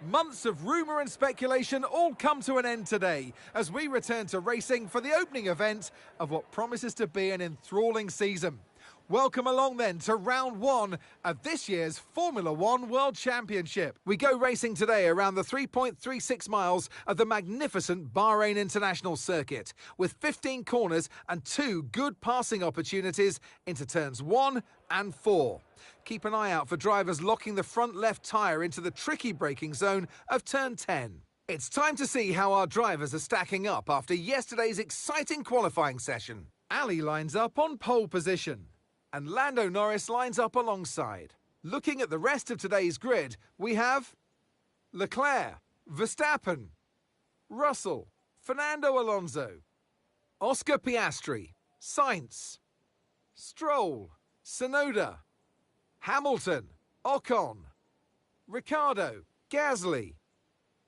Months of rumour and speculation all come to an end today as we return to racing for the opening event of what promises to be an enthralling season. Welcome along then to round one of this year's Formula One World Championship. We go racing today around the 3.36 miles of the magnificent Bahrain International Circuit with 15 corners and 2 good passing opportunities into turns 1 and 4. Keep an eye out for drivers locking the front left tyre into the tricky braking zone of turn 10. It's time to see how our drivers are stacking up after yesterday's exciting qualifying session. Ali lines up on pole position and Lando Norris lines up alongside. Looking at the rest of today's grid, we have Leclerc, Verstappen, Russell, Fernando Alonso, Oscar Piastri, Sainz, Stroll, Tsunoda, Hamilton, Ocon, Ricciardo, Gasly,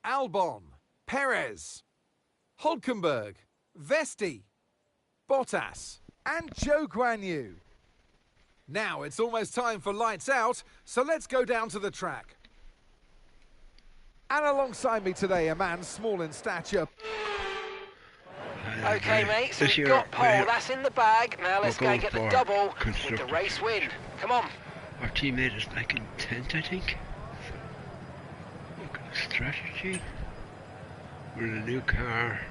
Albon, Perez, Hülkenberg, Vesti, Bottas, and Zhou Guanyu. Now it's almost time for lights out, so let's go down to the track. And alongside me today, a man small in stature. Okay, mate, so we've got pole, that's in the bag. Now let's go and get the double with the race win. Come on. Our teammate is back in 10th, I think. Look at the strategy. We're in a new car.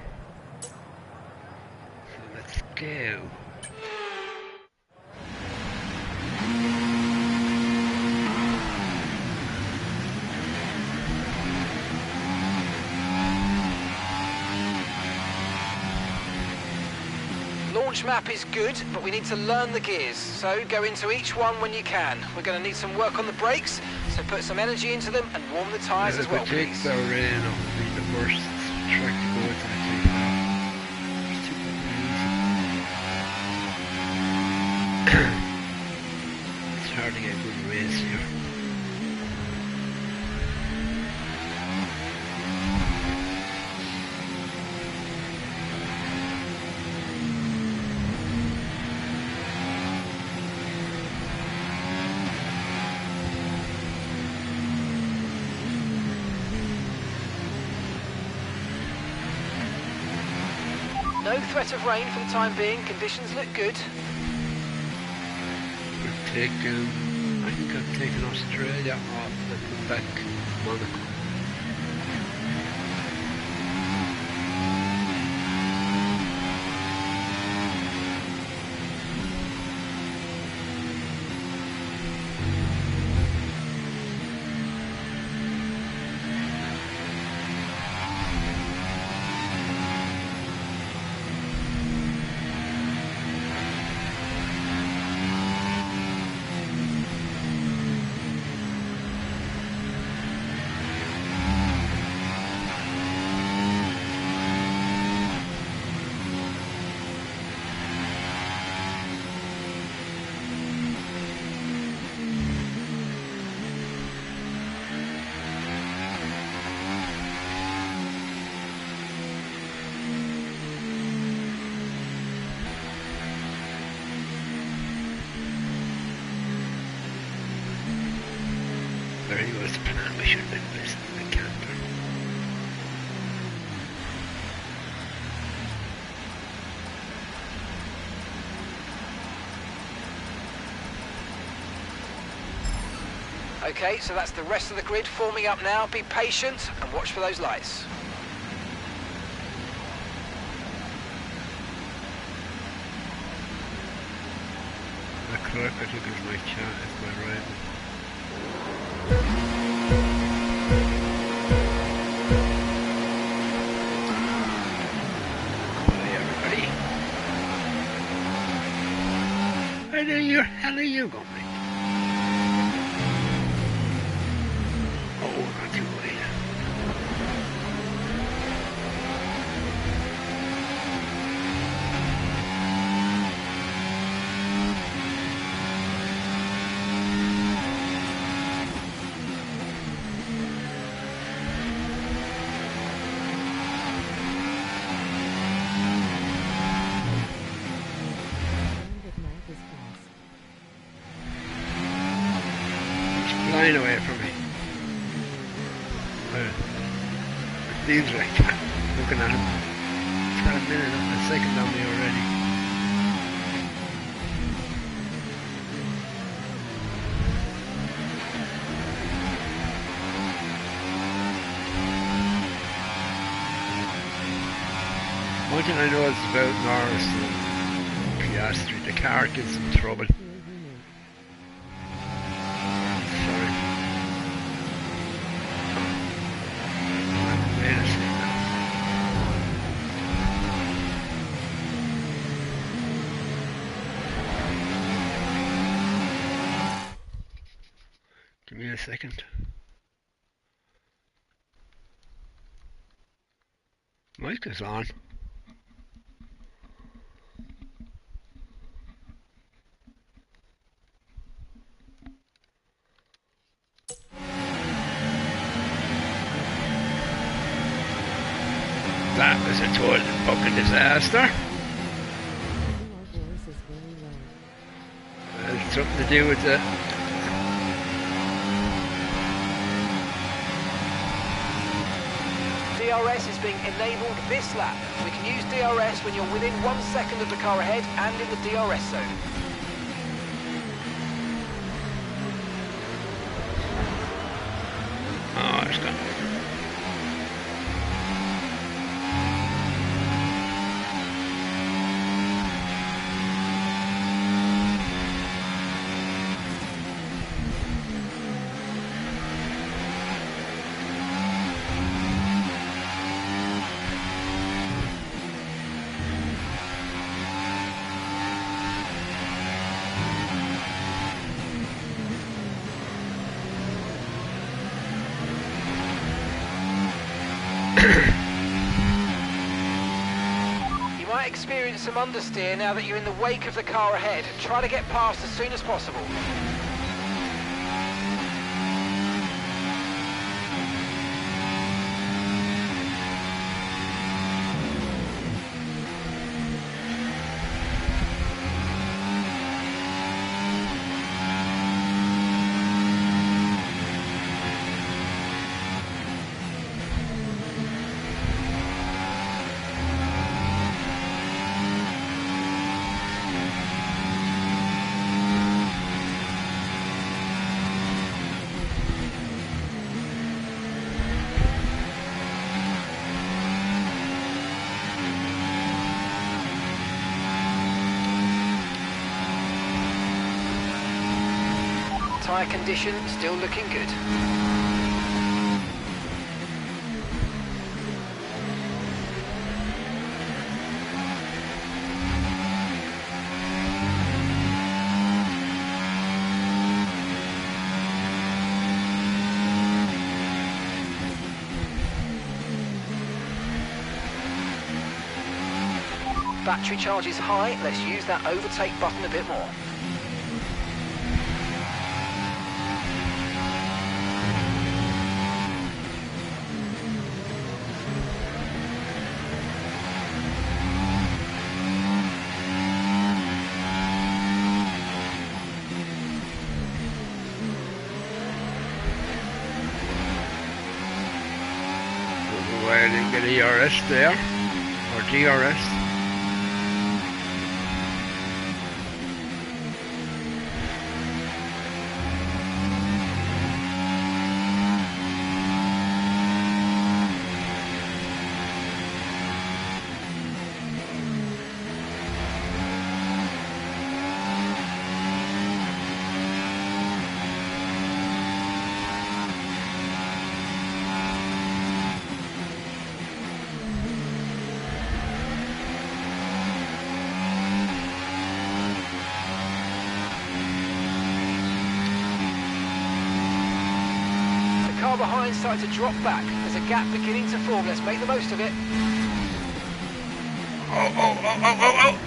So let's go. Launch map is good, but we need to learn the gears, so go into each one when you can. We're going to need some work on the brakes, so put some energy into them and warm the tyres as well, please. Bahrain will be the worst track to go with, I think. It's hard to get a good race here. No threat of rain for the time being, conditions look good. We've taken, I think I've taken Australia off and put back Monaco. Very was the plan, we should have been racing in the camper. Okay, so that's the rest of the grid forming up now. Be patient and watch for those lights. Leclerc, I think, is my chat, is my rival. Where the hell are you going, mate? Oh, not too late. Flying away from me. It feels like that, looking at him. He's got a minute, a second on me already. One thing I know is about Norris and Piastri, the car gives them trouble. Sorry. Wait a second now. Give me a second. Mic is on. That was a total fucking disaster. It's something to do with the DRS is being enabled this lap. We can use DRS when you're within 1 second of the car ahead and in the DRS zone. Oh, it's gone. You might experience some understeer now that you're in the wake of the car ahead. Try to get past as soon as possible. Tyre condition still looking good. Battery charge is high. Let's use that overtake button a bit more. Why I didn't get ERS there, or DRS. Car behind starting to drop back. There's a gap beginning to form. Let's make the most of it. Oh.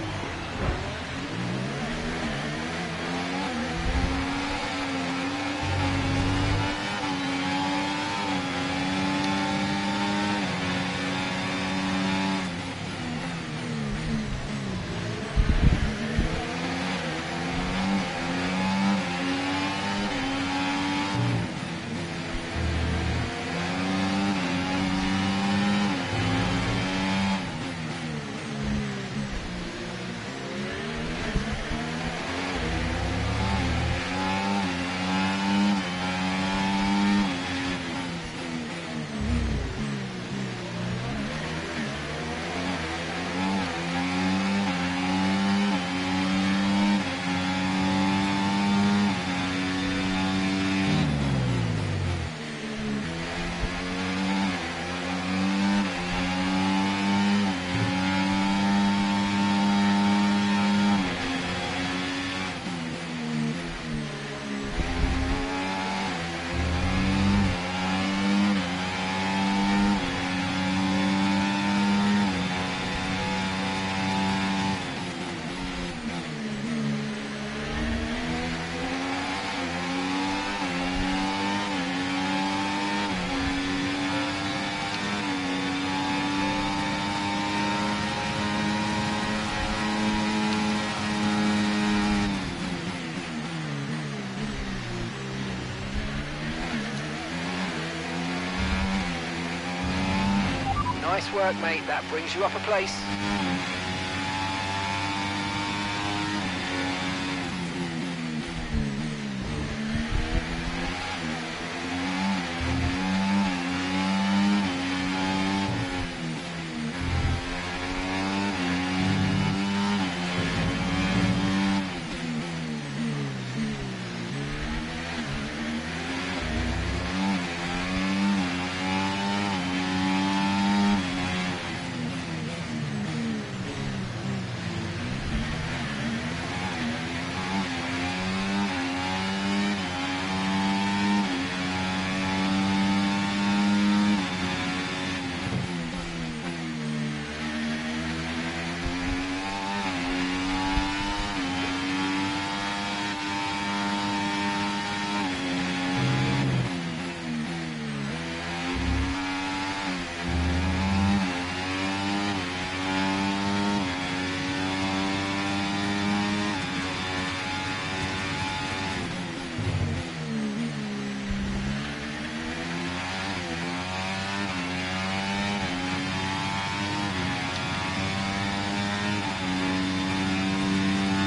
Nice work, mate. That brings you up a place.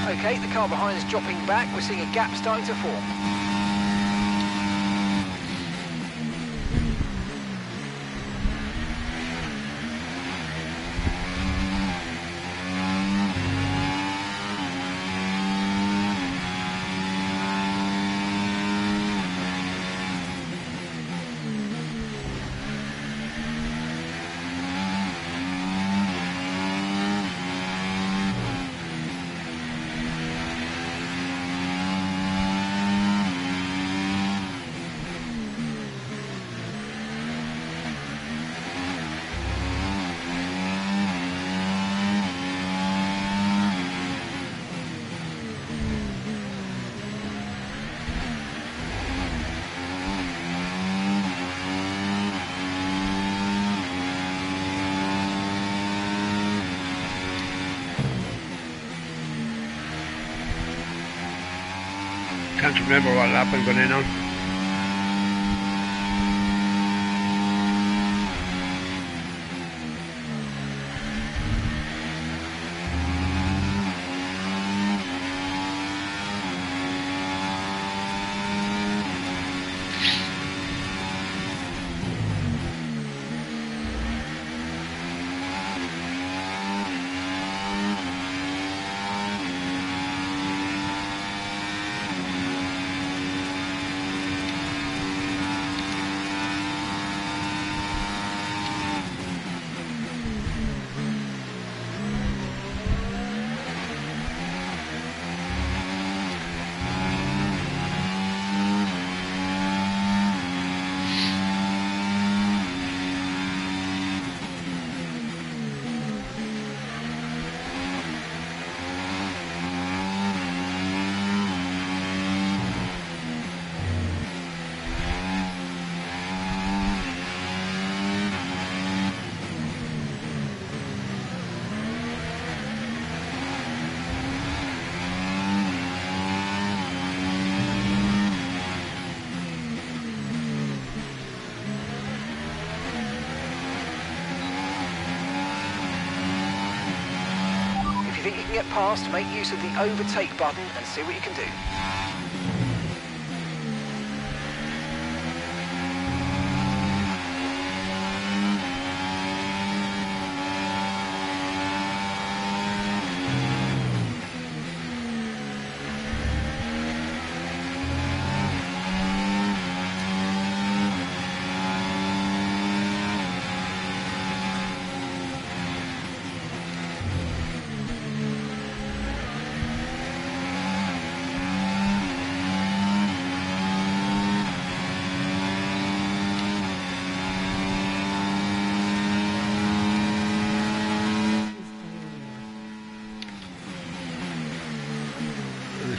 Okay, the car behind is dropping back. We're seeing a gap starting to form. Can't remember what lap I'm going in on. If you think you can get past, make use of the overtake button and see what you can do.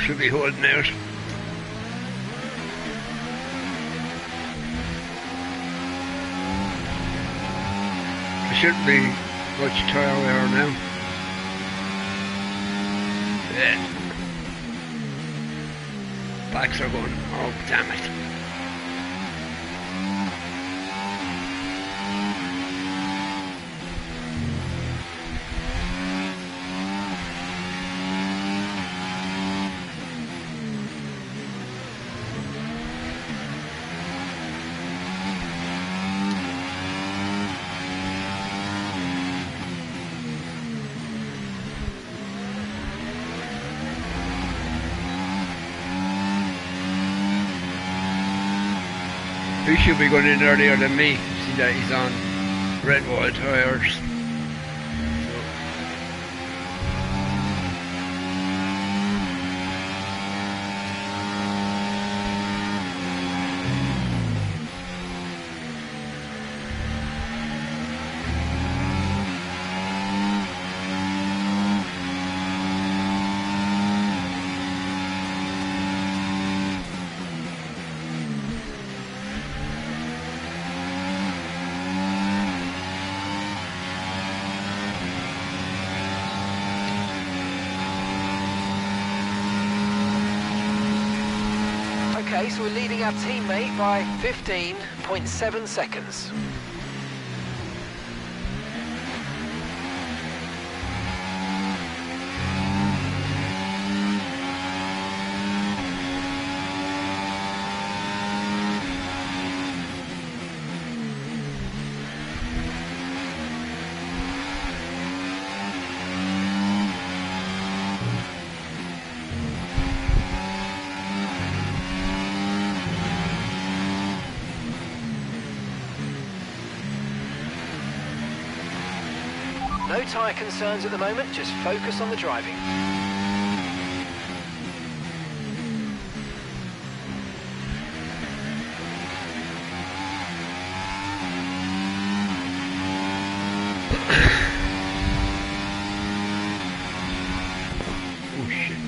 Should be holding out. There shouldn't be much tyre wear now. Yeah. Backs are going, oh damn it. should be going in earlier than me. See that he's on red wall tyres. Okay, so we're leading our teammate by 15.7 seconds. No tyre concerns at the moment, just focus on the driving. Oh shit.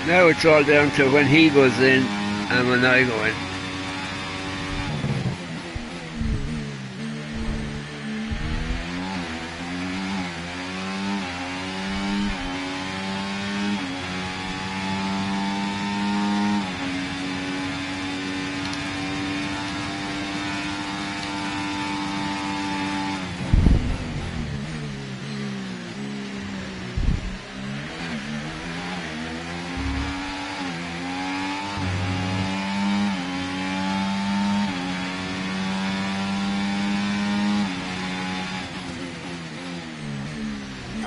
Now it's all down to when he goes in and when I go in.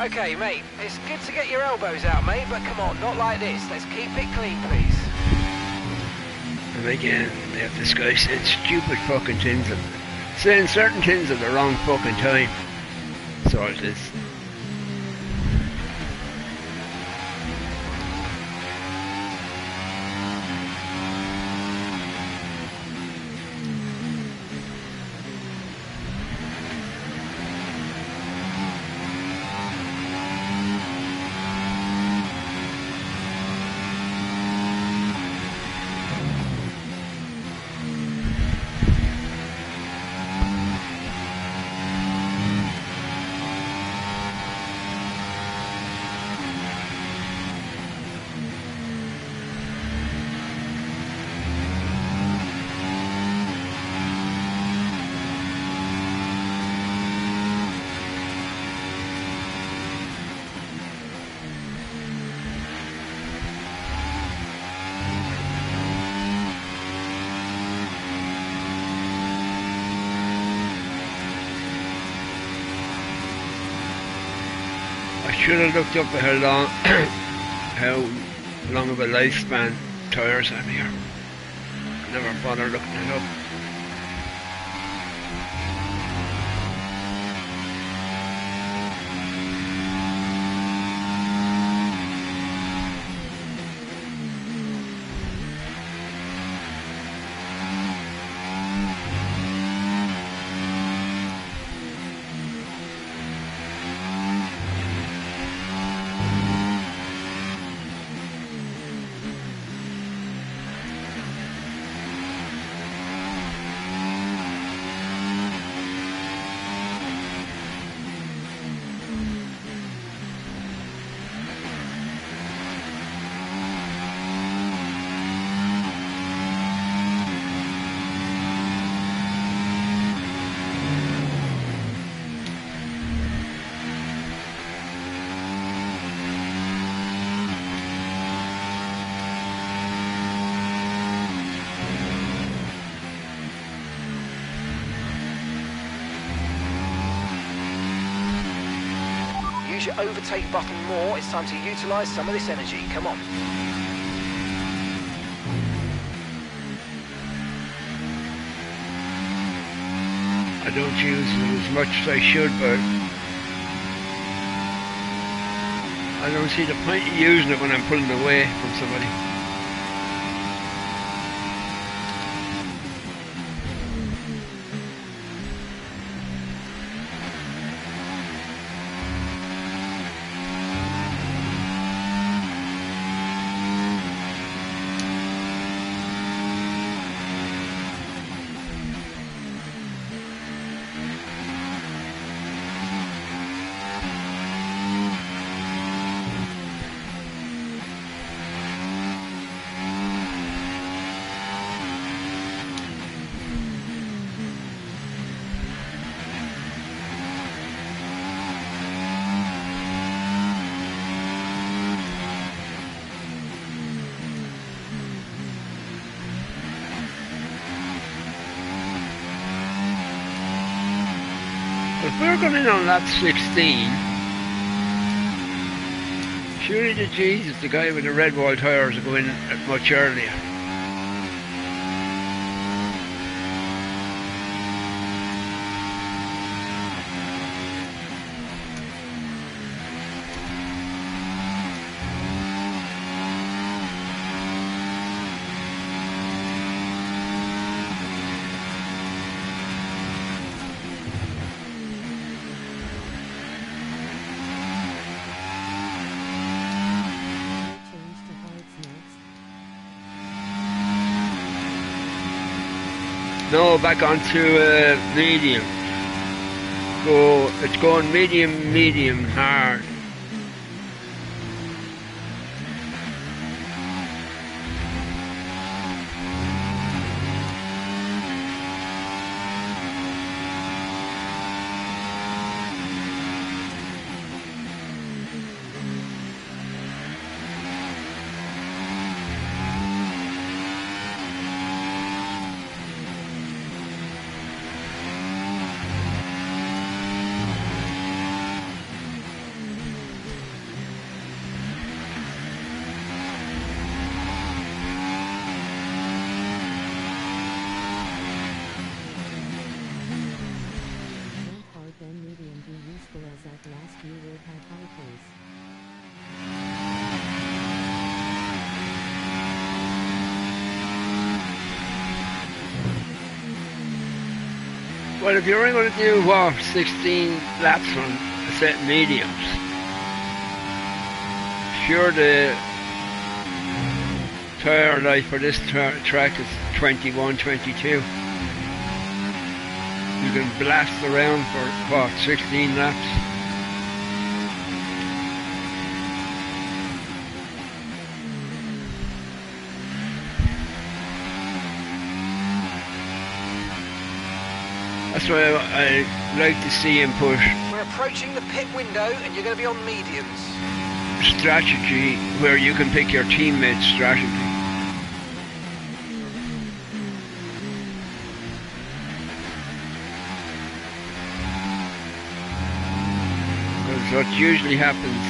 Okay, mate, it's good to get your elbows out, mate, but come on, not like this. Let's keep it clean, please. And again, they have this guy saying stupid fucking things, saying certain things at the wrong fucking time. That's all it is. I should have looked up at how long of a lifespan tyres have here. Never bothered looking it up. use your overtake button more. It's time to utilise some of this energy. Come on. I don't use it as much as I should, but I don't see the point of using it when I'm pulling away from somebody. If we're going in on lap 16, surely the Jesus, the guy with the red wall tyres will go in much earlier. No, back onto medium. It's going medium, medium, hard. Well, if you're only going to do, 16 laps on a set of mediums, sure the tyre life for this track is 21, 22. You can blast around for, 16 laps. That's why I like to see him push. We're approaching the pit window and you're going to be on mediums. Strategy where you can pick your teammate's strategy. Because what usually happens,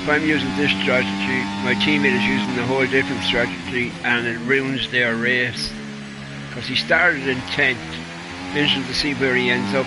if I'm using this strategy, my teammate is using a whole different strategy and it ruins their race. Because he started in 10th. Interesting to see where he ends up.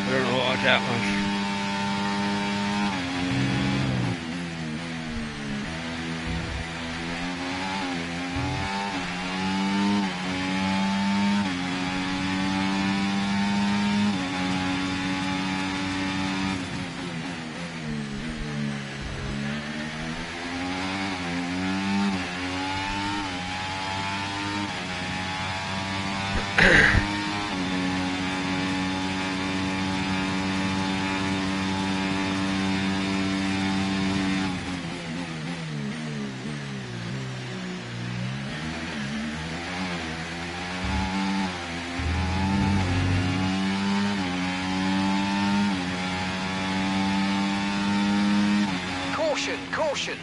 I don't know what that was. caution, caution.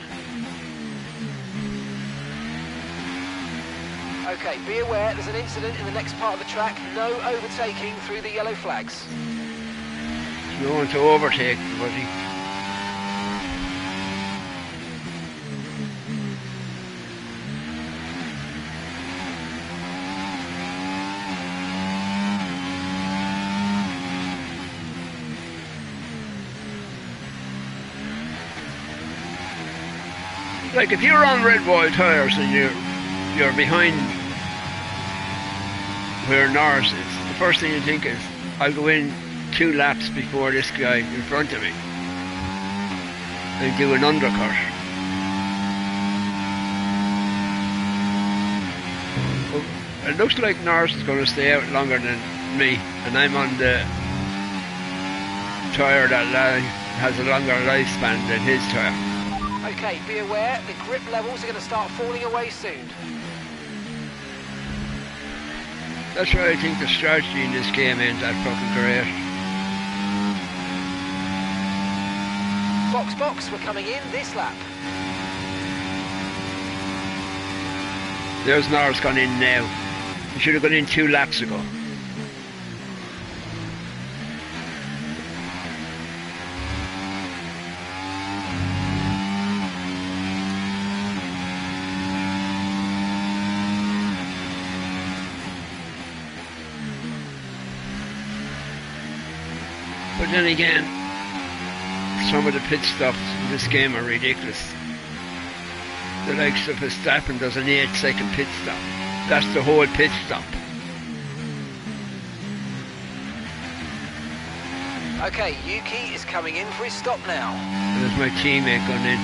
Okay, be aware there's an incident in the next part of the track. No overtaking through the yellow flags. No one to overtake, buddy. Like if you're on red wall tyres and you're behind where Norris is, the first thing you think is, I'll go in 2 laps before this guy in front of me and do an undercut. Well, it looks like Norris is going to stay out longer than me, and I'm on the tyre that has a longer lifespan than his tyre. Okay, be aware, the grip levels are going to start falling away soon. That's why I think the strategy in this game ain't that fucking great. Box, we're coming in this lap. There's Norris gone in now. He should have gone in 2 laps ago. But then again, some of the pit stops in this game are ridiculous. The likes of Verstappen does an 8-second pit stop. That's the whole pit stop. Okay, Yuki is coming in for his stop now. There's my teammate gone in.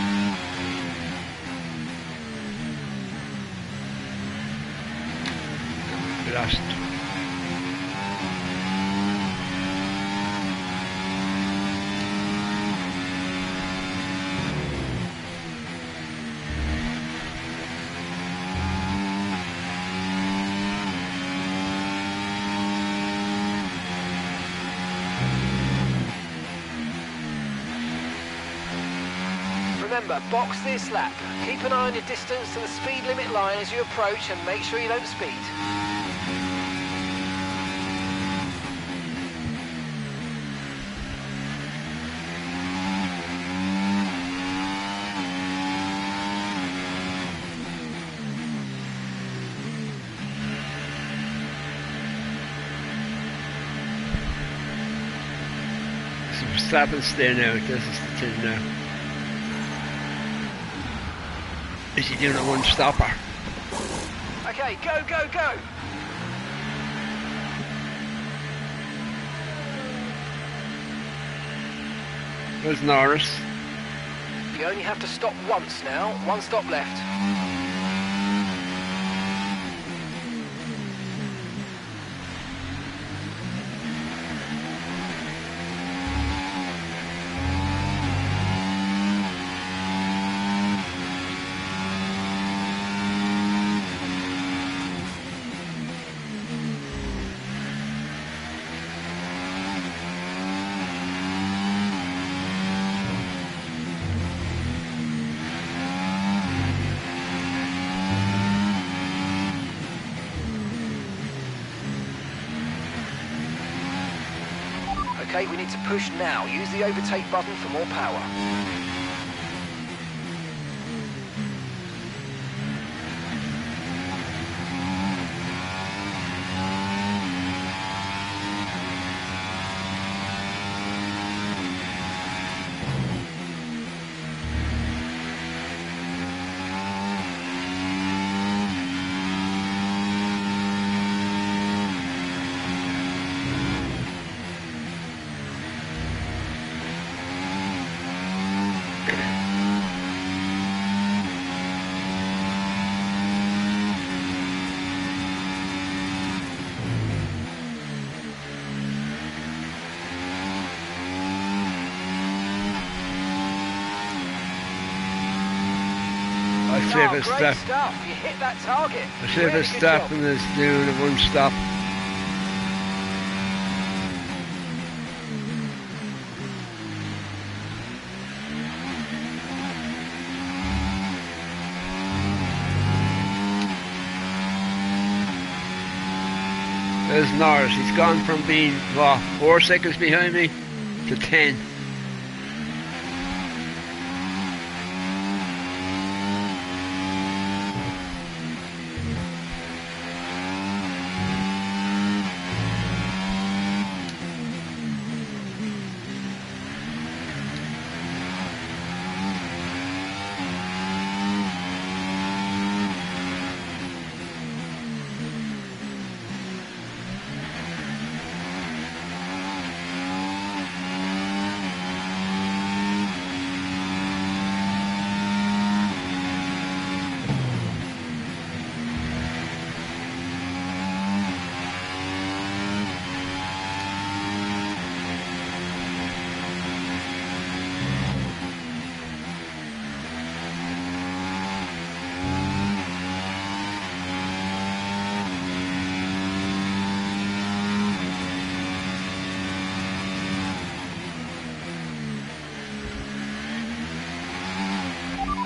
Lost. Remember, box this lap. Keep an eye on your distance to the speed limit line as you approach and make sure you don't speed. So Verstappen's staying out, this is the thing now. Is he doing a one-stopper? Okay, go, go, go! There's Norris. You only have to stop once now. 1 stop left. Okay, we need to push now. Use the overtake button for more power. Great stuff. You hit that target. I see Verstappen is doing a one-stop. as Norris. He's gone from being, 4 seconds behind me to 10.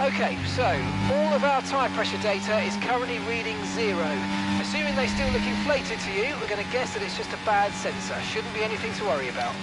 Okay, so all of our tyre pressure data is currently reading 0. Assuming they still look inflated to you, we're going to guess that it's just a bad sensor. Shouldn't be anything to worry about.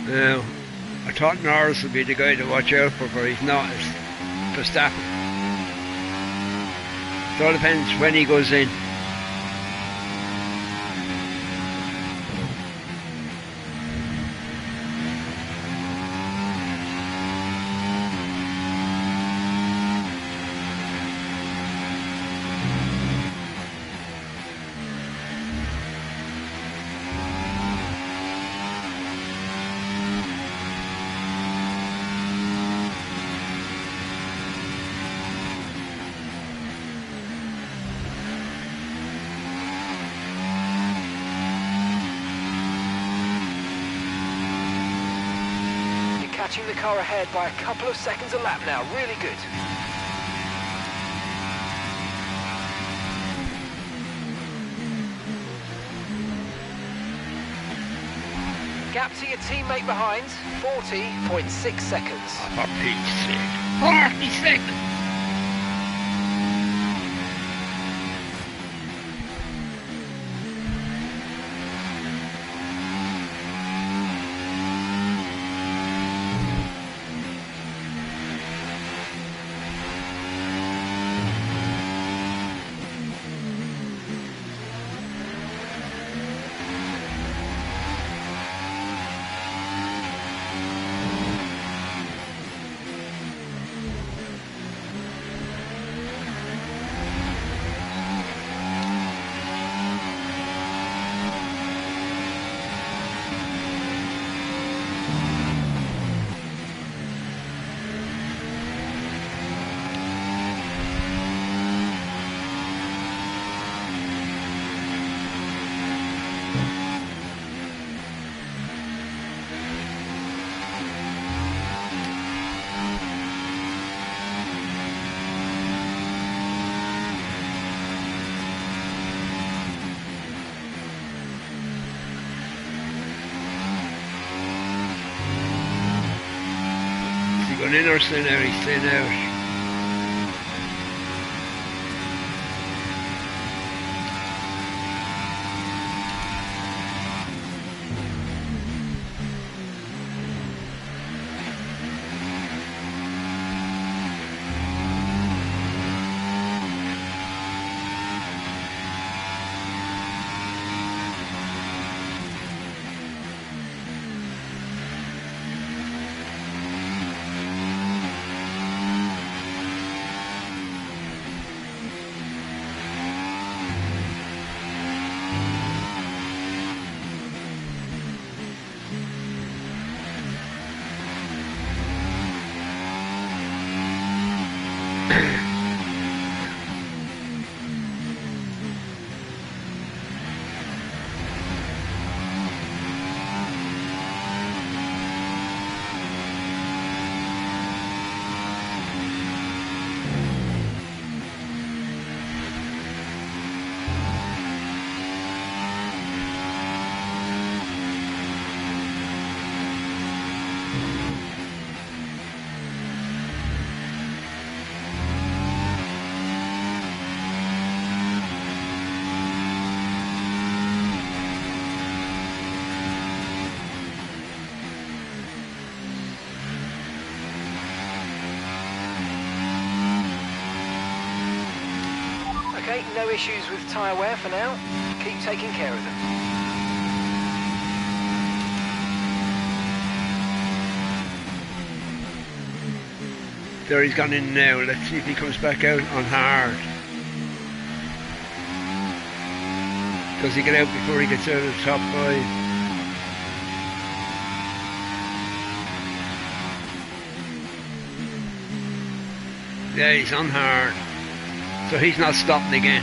Now, I thought Norris would be the guy to watch out for, but he's not. It's Verstappen. It all depends when he goes in. Catching the car ahead by a couple of seconds a lap now. Really good. Gap to your teammate behind, 40.6 seconds. For Pete's sake. 40 seconds! Going in or staying out? He's staying out. Okay, no issues with tyre wear for now. Keep taking care of them. There he's gone in now. Let's see if he comes back out on hard. Does he get out before he gets out of the top 5? Yeah, he's on hard. So he's not stopping again.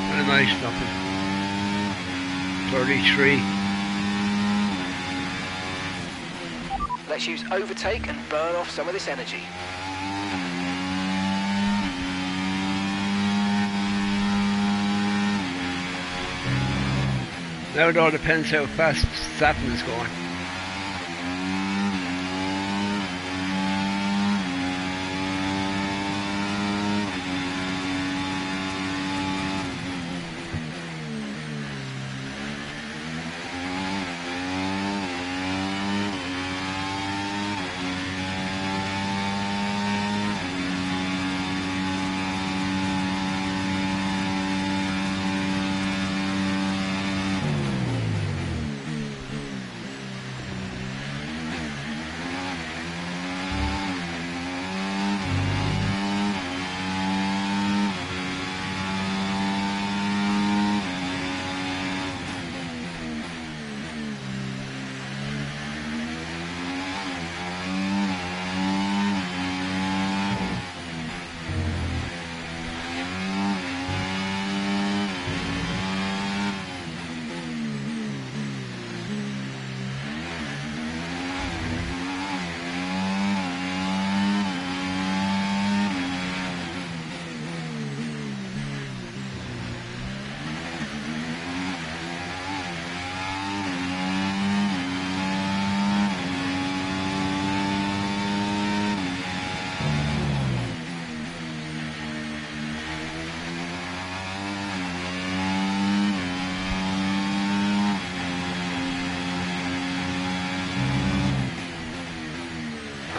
What a nice stopping. 33. Let's use overtake and burn off some of this energy. Now it all depends how fast Saturn is going.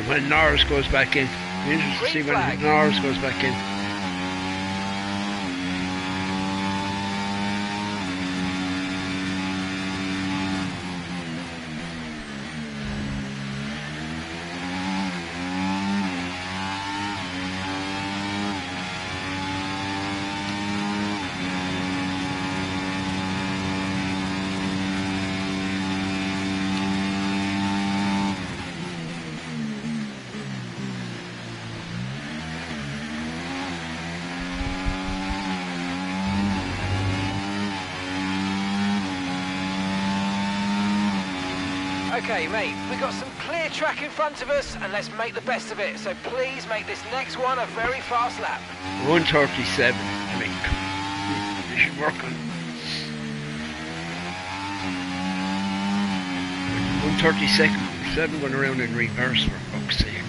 When Norris goes back in. Be interesting to see when Norris goes back in. Okay, mate, we've got some clear track in front of us, and let's make the best of it. So please make this next one a very fast lap. 137. I mean, you should work on 137 going around in reverse, for fuck's sake.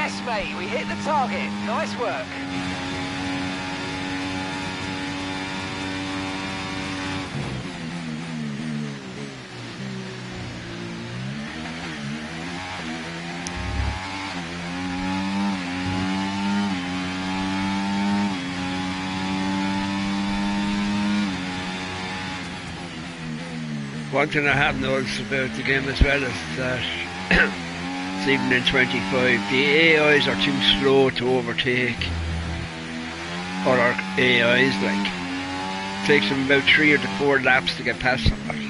Yes, mate, we hit the target. Nice work. One thing I have noticed about the game as well is that it's even in 25, the AIs are too slow to overtake other AIs. Like, it takes them about 3 or 4 laps to get past somebody.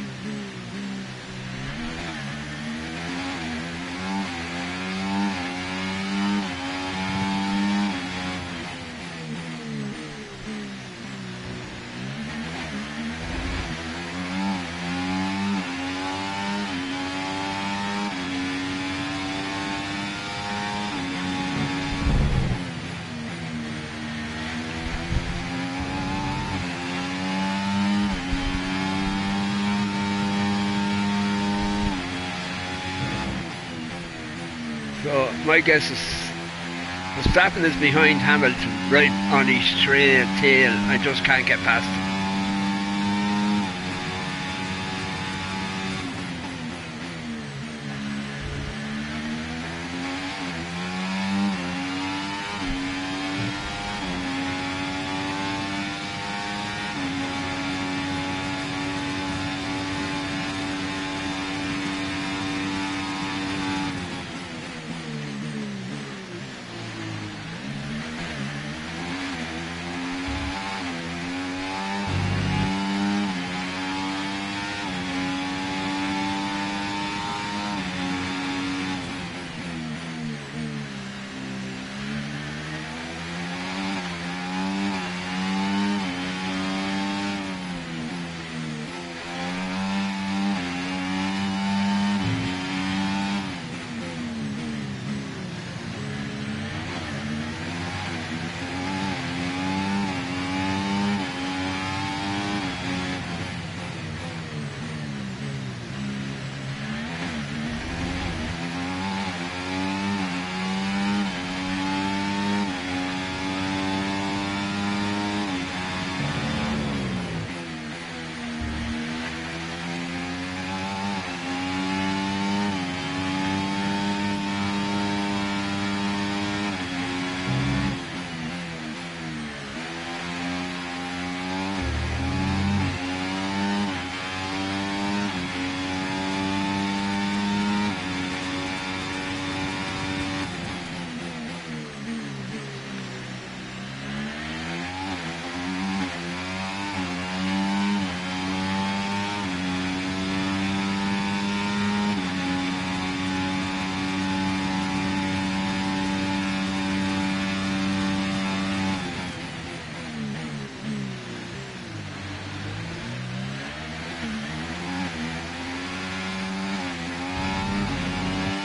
So my guess is Verstappen is behind Hamilton, right on his tail, I just can't get past him.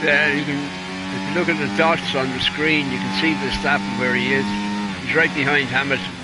Yeah, you can, if you look at the dots on the screen, you can see Verstappen where he is. He's right behind Hamilton.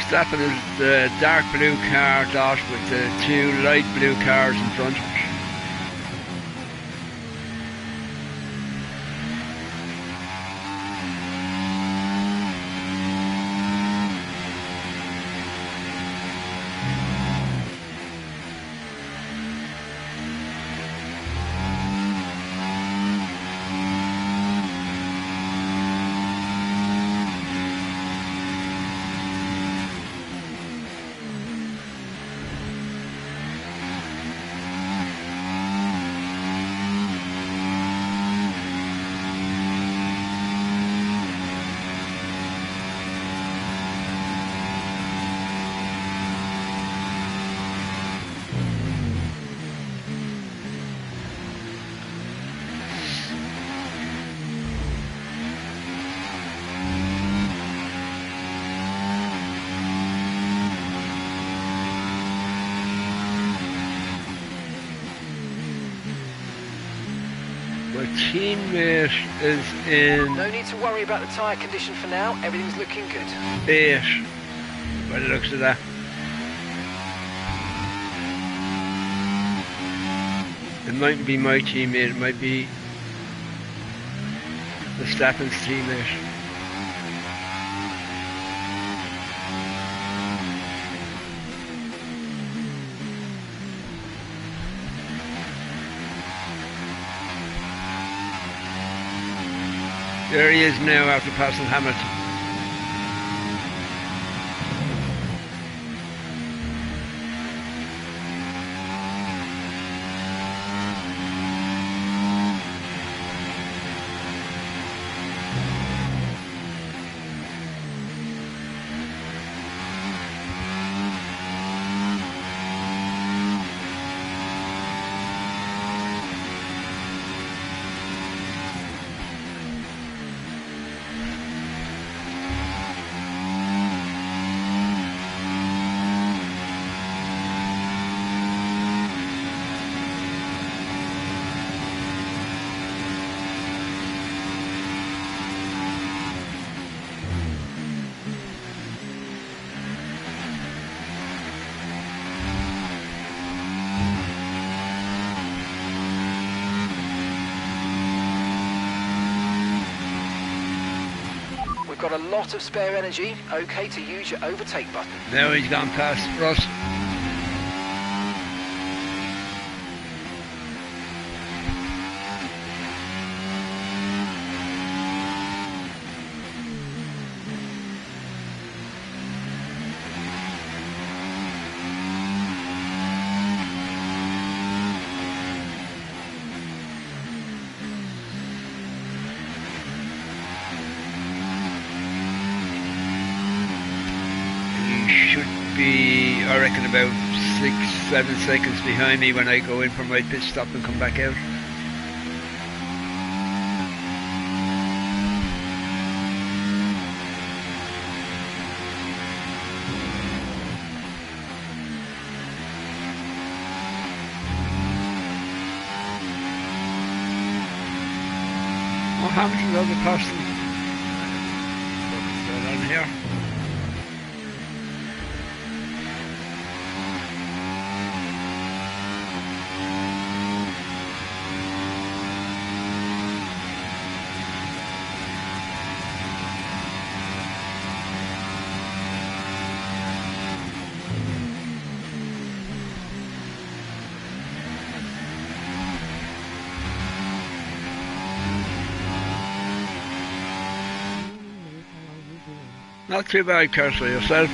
Verstappen is the dark blue car dot with the 2 light blue cars in front of it. My teammate is in No need to worry about the tyre condition for now. Everything's looking good. 8, by the looks of that. It mightn't be my teammate, it might be Verstappen's teammate. There he is now after passing Hamilton. We've got a lot of spare energy. Okay to use your overtake button. Now he's gone past Ross. Be, I reckon, about 6-7 seconds behind me when I go in for my pit stop and come back out. Oh, Hamilton's over past them. What's going on here? Not too bad, Kirsty, yourself.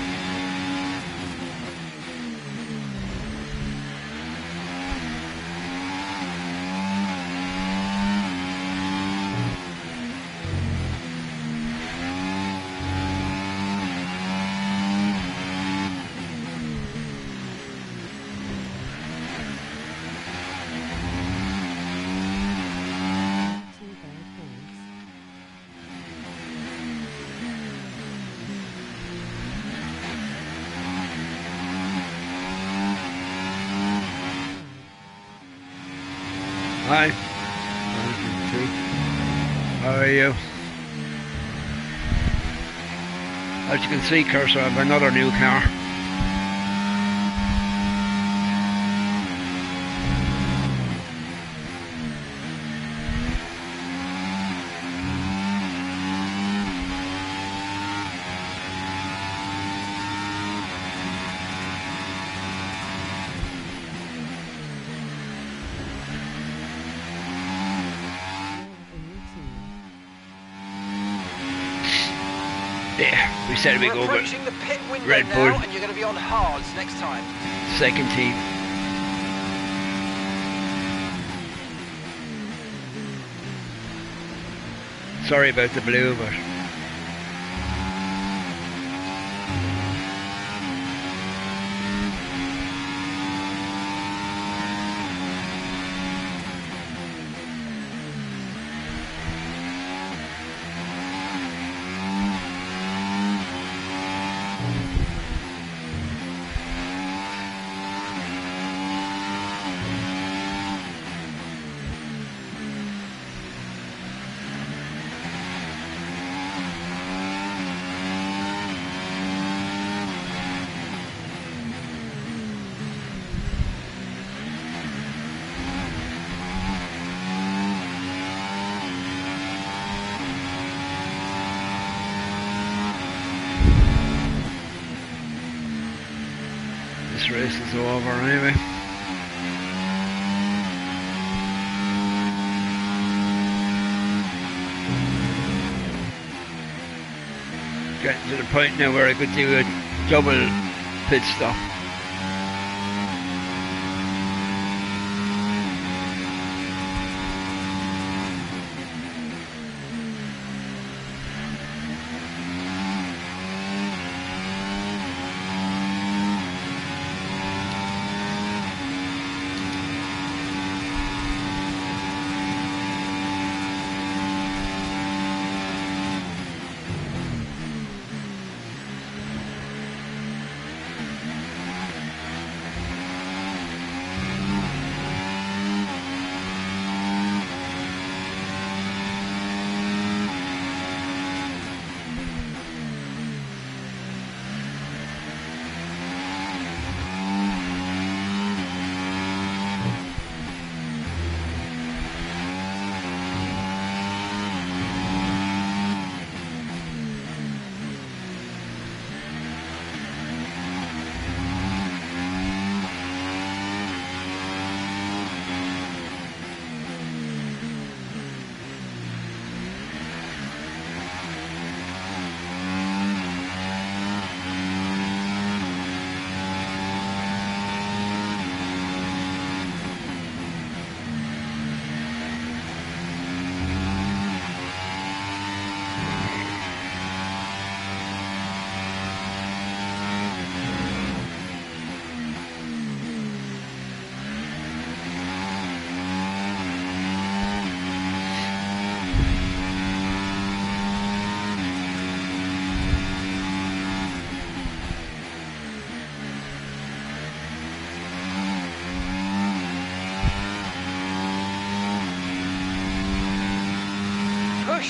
Hi. How are you? As you can see, Cursor, I have another new car. Yeah, we said we'd go over approaching the pit window Red Bull. now, and you're going to be on hards next time. Second team. Sorry about the blue, but Race is over anyway. Getting to the point now where I could do a double pit stop.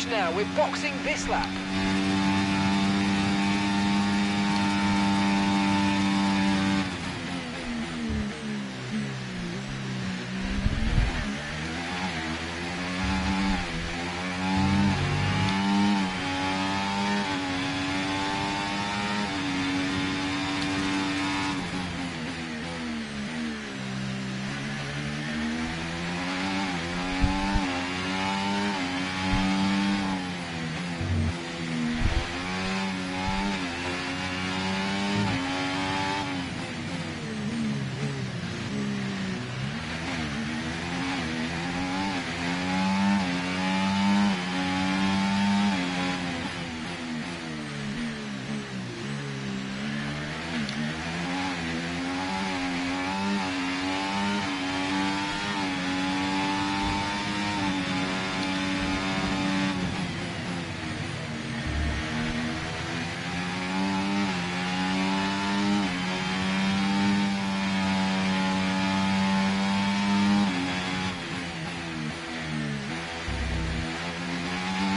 Now we're boxing this lap.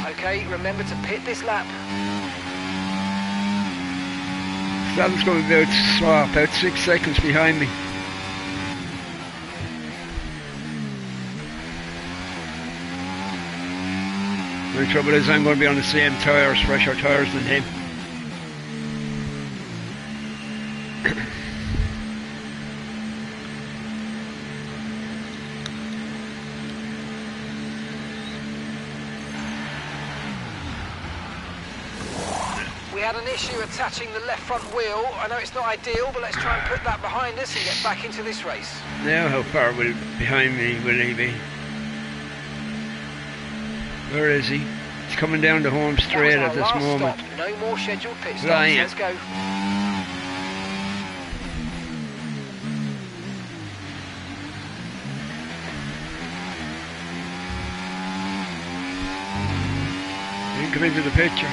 Okay, remember to pit this lap. Saddle's going to be about 6 seconds behind me. The trouble is I'm going to be on the same tyres, fresher tyres than him. We had an issue attaching the left front wheel. I know it's not ideal, but let's try and put that behind us and get back into this race. Now how far behind me will he be? Where is he? He's coming down the home straight at this moment. Stop. No more scheduled pit stops. Lion. Let's go. He can come into the picture.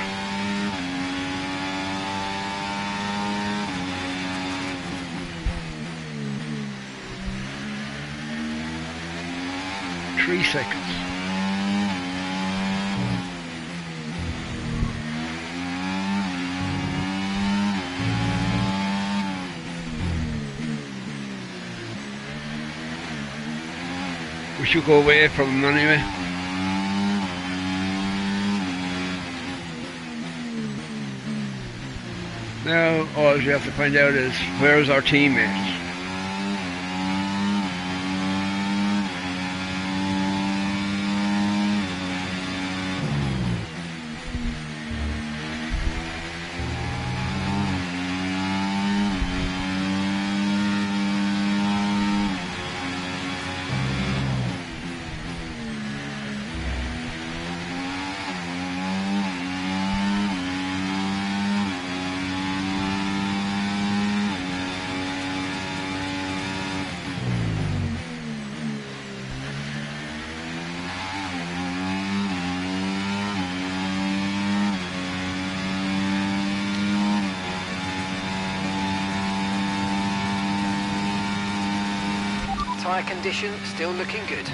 Three seconds. We should go away from him anyway. Now all you have to find out is where's our teammates. Tyre condition still looking good.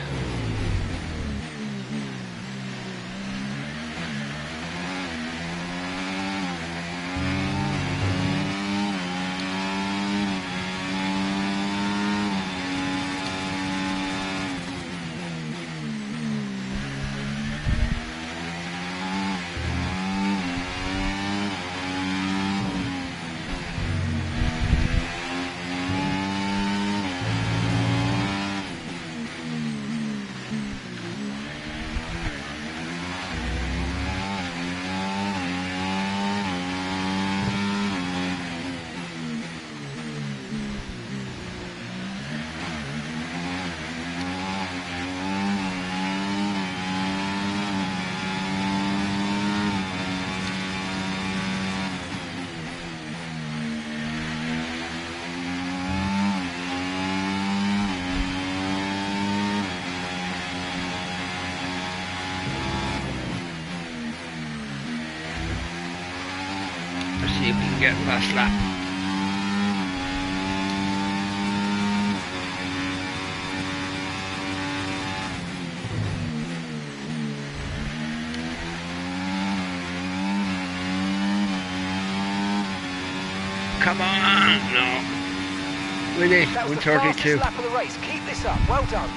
See if we can get past lap. Come on, no. With it, That was the 132. fastest lap of the race. Keep this up. Well done.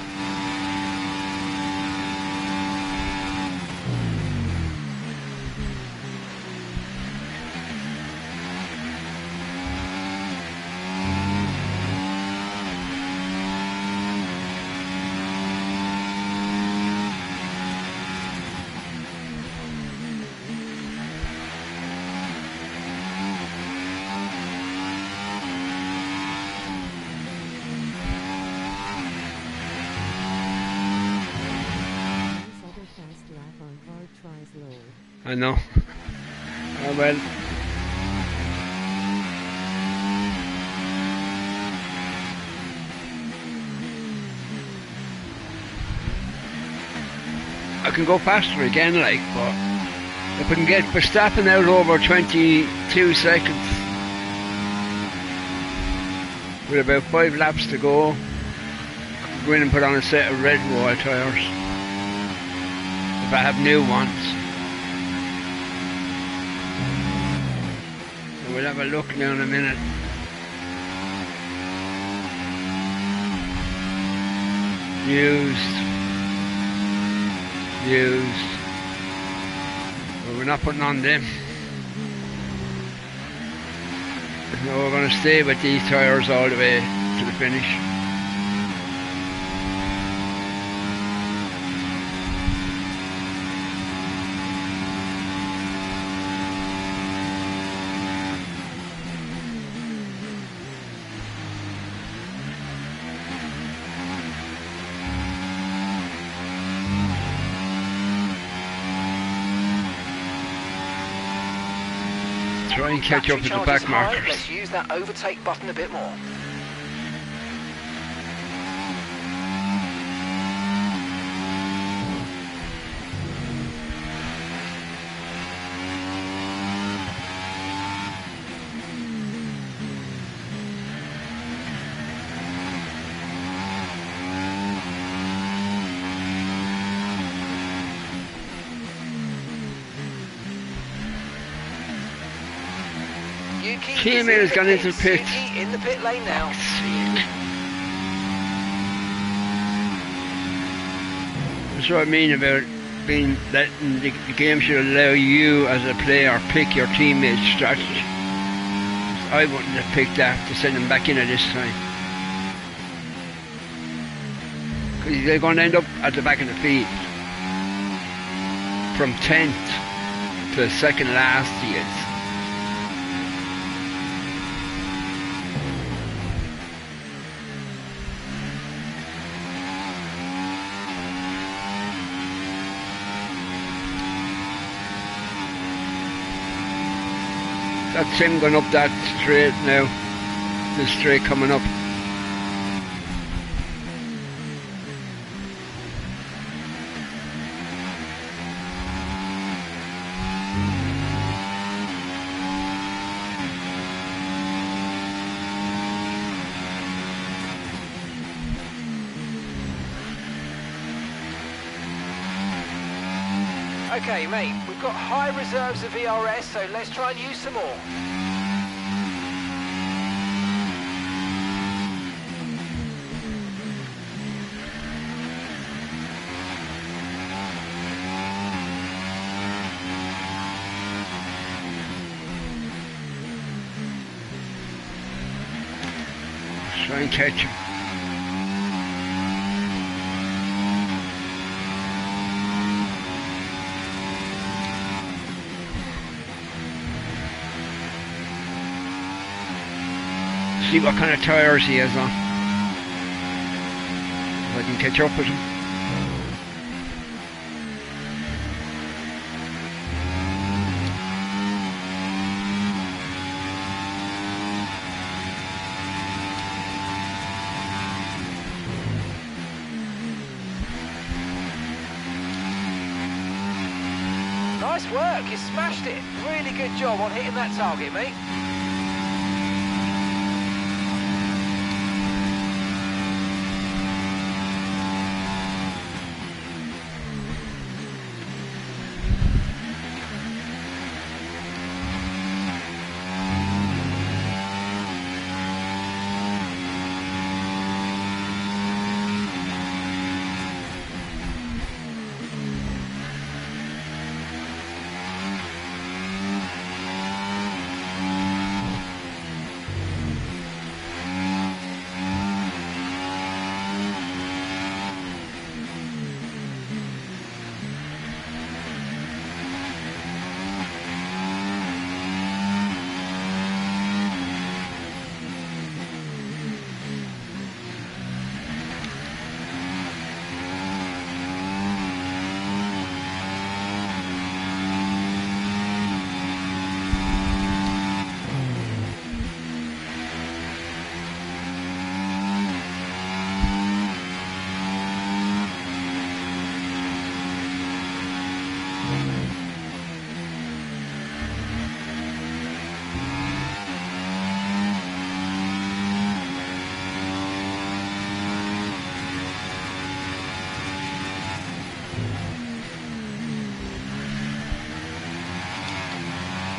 I know. Oh well. I can go faster again, like, but if we can get Verstappen out over 22 seconds with about 5 laps to go, go in and put on a set of red wall tyres if I have new ones. So we'll have a look now in a minute. Used. But we're not putting on them. No, we're going to stay with these tyres all the way to the finish. Try and catch up with the back markers. Let's use that overtake button a bit more. Teammate has gone into the pit. In the pit lane now. That's what I mean about being letting the game should allow you as a player pick your teammate's strategy. I wouldn't have picked that to send him back in at this time. Because they're going to end up at the back of the field. From 10th to second last he is. That's him going up that straight now. The straight coming up. Okay, mate, we've got high reserves of ERS, so let's try and use some more. Try and catch him. See what kind of tyres he has on. If I can catch up with him. Nice work, you smashed it. Really good job on hitting that target, mate.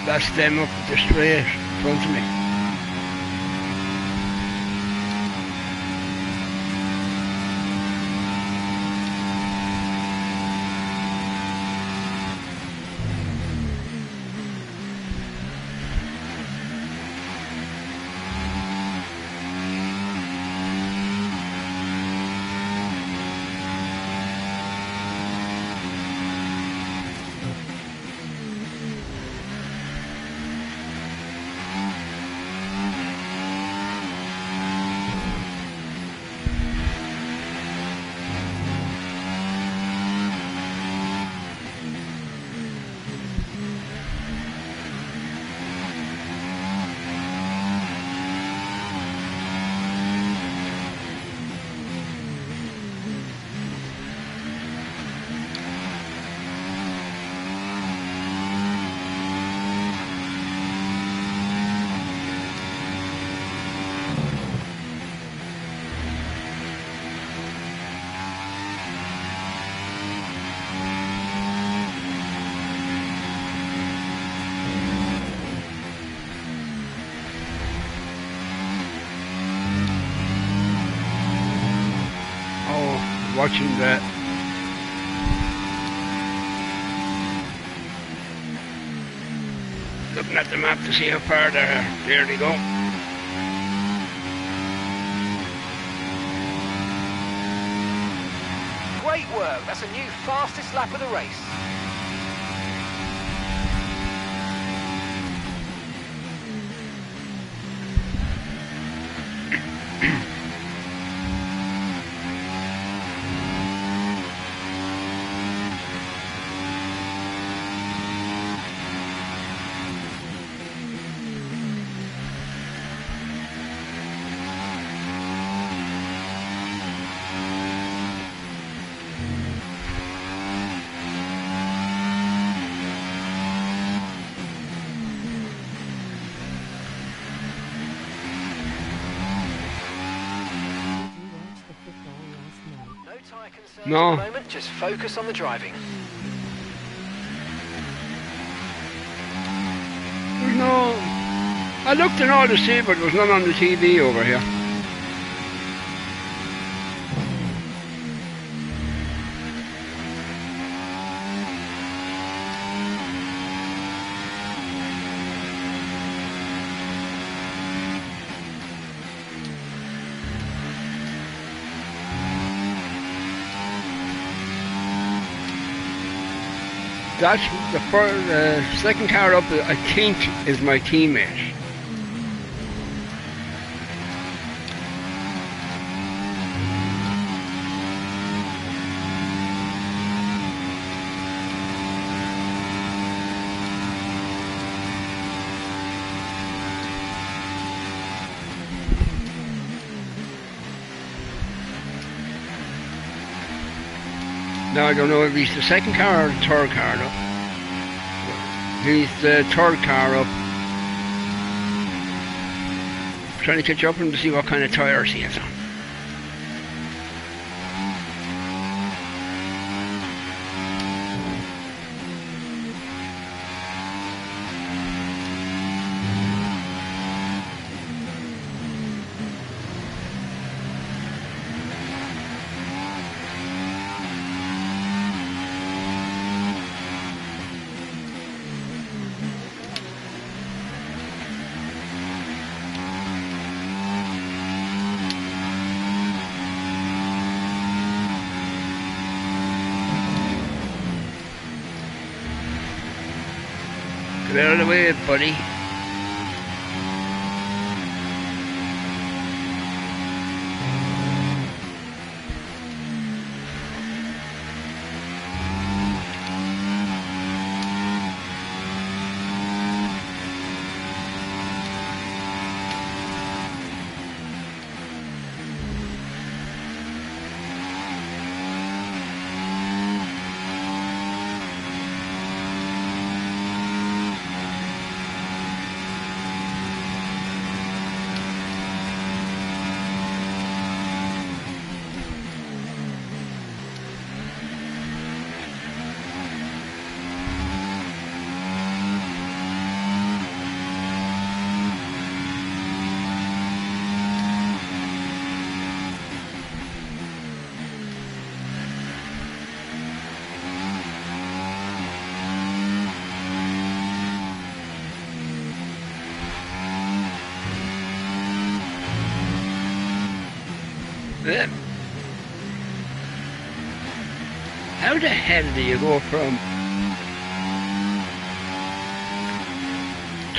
That's them up the straight in front of me. Watching that. Looking at the map to see how far they're at. There they go. Great work, that's a new fastest lap of the race. No. At the moment, just focus on the driving. No, I looked in all to see, but there was none on the TV over here. That's the second car up, I think, is my teammate. Now I don't know if he's the second car or the third car up. He's the third car up. Trying to catch up with him to see what kind of tyres he has on. Get out of the way, buddy. How the hell do you go from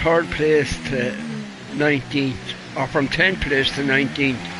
third place to 19th, or from 10th place to 19th?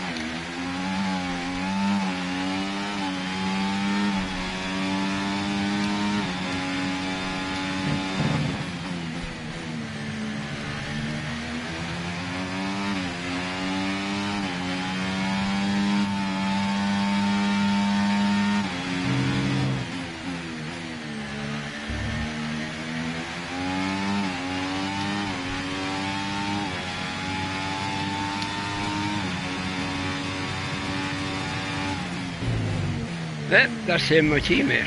That's him, my teammate.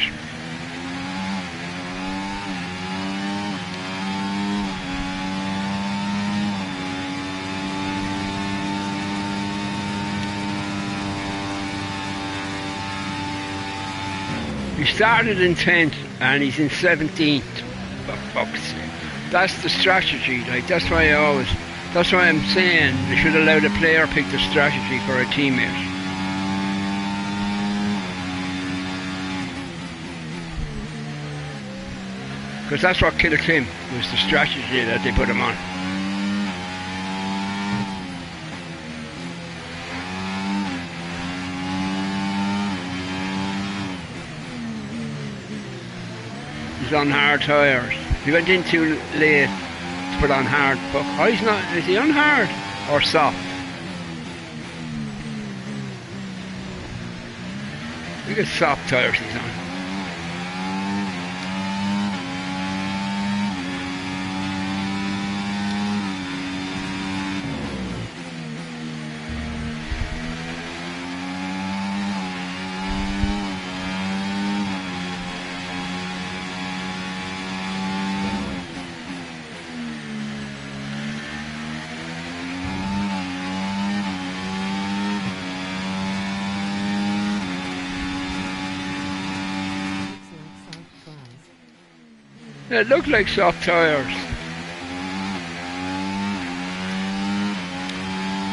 He started in 10th and he's in 17th. For fuck's sake. That's the strategy, like that's why I'm saying they should allow the player pick the strategy for a teammate. Because that's what killed him, was the strategy that they put him on. He's on hard tyres. He went in too late to put on hard. Oh, he's not. Is he on hard or soft? Look at soft tyres he's on. It looked like soft tyres.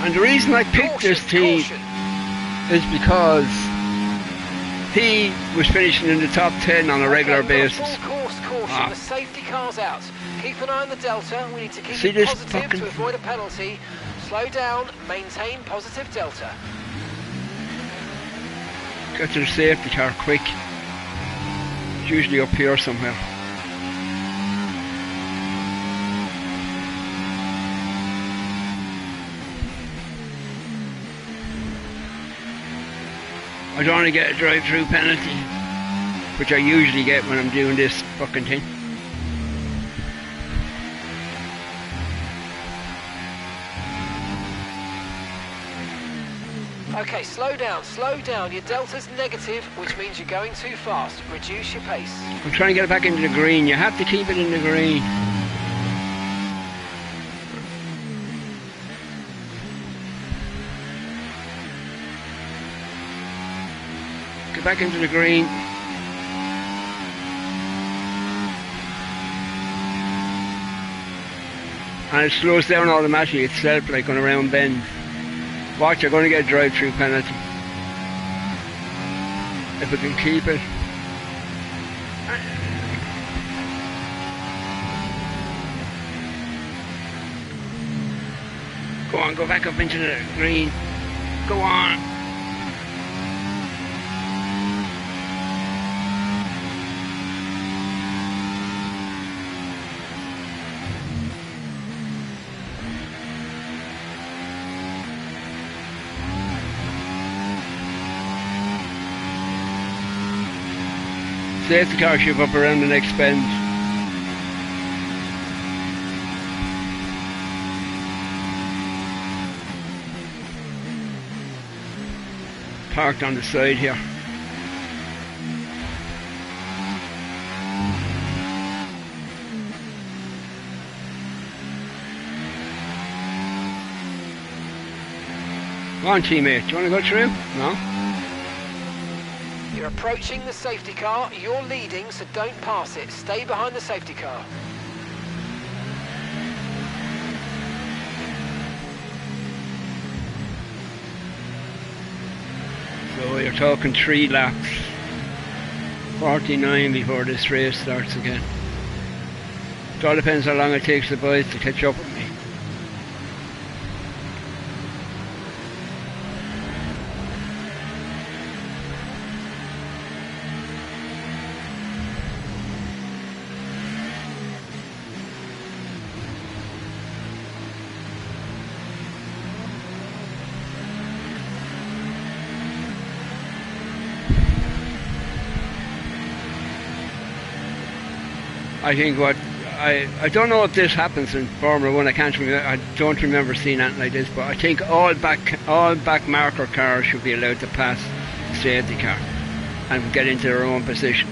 And the reason I picked this team is because he was finishing in the top 10 on a regular basis. Full course caution. The safety car's out. Keep an eye on the delta. We need to keep See it positive to avoid a penalty. Slow down. Maintain positive delta. Get to the safety car quick. It's usually up here somewhere. I don't want to get a drive-through penalty, which I usually get when I'm doing this fucking thing. Okay, slow down, slow down. Your delta's negative, which means you're going too fast. Reduce your pace. I'm trying to get it back into the green. You have to keep it in the green. Get back into the green. And it slows down automatically itself, like on a round bend. Watch, you're going to get a drive-through penalty. If we can keep it. Go on, go back up into the green. Go on. Safety car should up around the next bend. Parked on the side here. Come on, teammate, do you want to go through? No? You're approaching the safety car. You're leading, so don't pass it. Stay behind the safety car. So you're talking 3 laps. 49 before this race starts again. It all depends how long it takes the boys to catch up with me. I think what I don't know if this happens in Formula One. I don't remember seeing anything like this. But I think all back marker cars should be allowed to pass the safety car and get into their own position.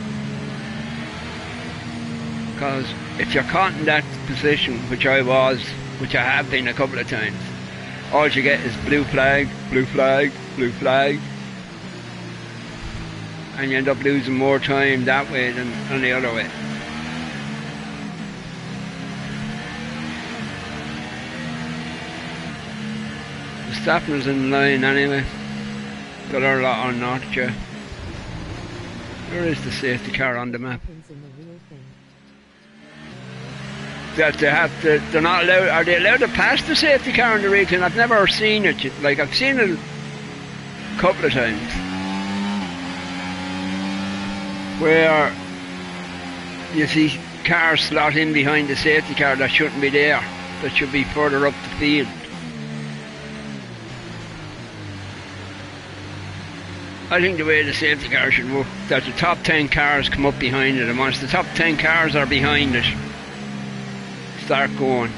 Because if you're caught in that position, which I have been a couple of times, all you get is blue flag, blue flag, blue flag, and you end up losing more time that way than the other way. Staffner's in line anyway. Got our lot on not yet. Where is the safety car on the map? That they're not allowed. Are they allowed to pass the safety car in the rear? I've never seen it. Like I've seen it a couple of times where you see cars slot in behind the safety car that shouldn't be there. That should be further up the field. I think the way the safety car should work, that the top 10 cars come up behind it, and once the top 10 cars are behind it, start going.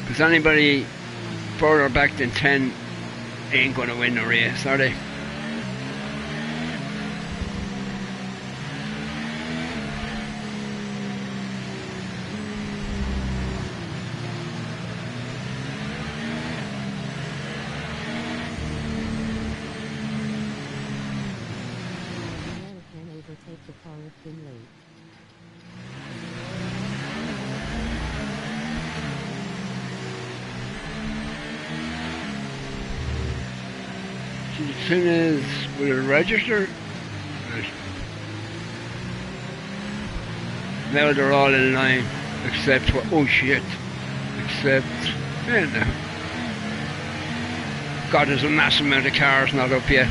Because anybody further back than 10 ain't going to win the race, are they? The thing is, will it register? Right. Now they're all in line, except for, oh shit, except, yeah, no. God, there's a massive amount of cars not up yet.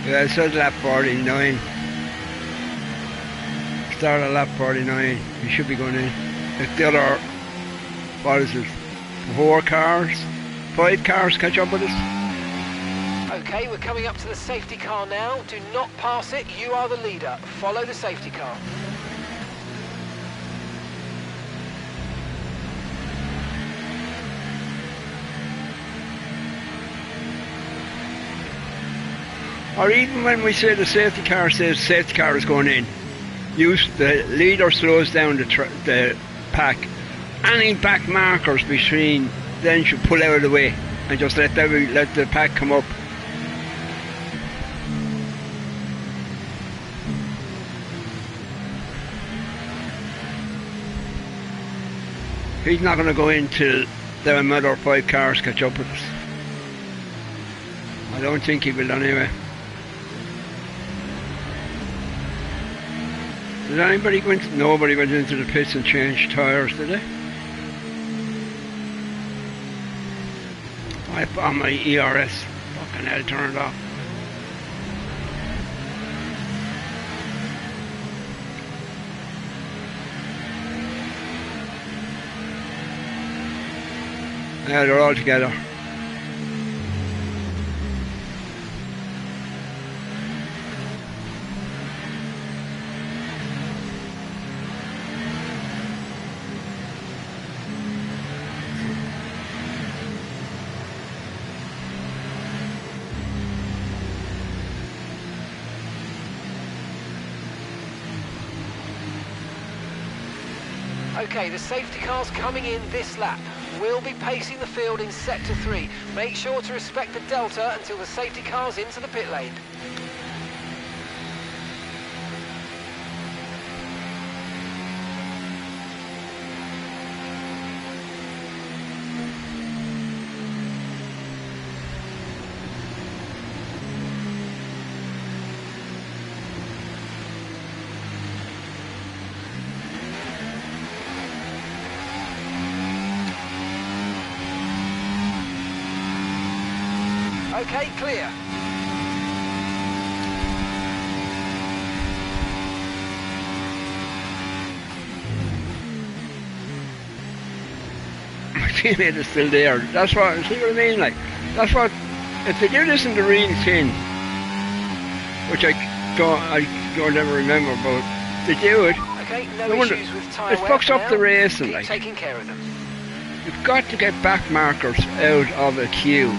Yeah, it says lap 49. Start at lap 49. You should be going in. If the other, what is it, 5 cars catch up with us. Okay, we're coming up to the safety car now. Do not pass it. You are the leader. Follow the safety car. Or even when we say the safety car says safety car is going in, the leader slows down the pack. Any back markers between then should pull out of the way and just let the pack come up. He's not going to go in till the other 5 cars catch up with us. I don't think he will anyway. Did anybody go into... Nobody went into the pits and changed tyres, did they? I put on my ERS. Fucking hell, turned off. Yeah, they're all together. Okay, the safety car's coming in this lap. We'll be pacing the field in sector 3. Make sure to respect the delta until the safety car's into the pit lane. Okay, clear. My teammate is still there. That's what, see what I mean? Like, that's what, if they do this in the real thing, which I don't ever remember, but they do it. Okay, no issues with tyre it fucks up the racing, Keep like. taking care of them. You've got to get back markers out of a queue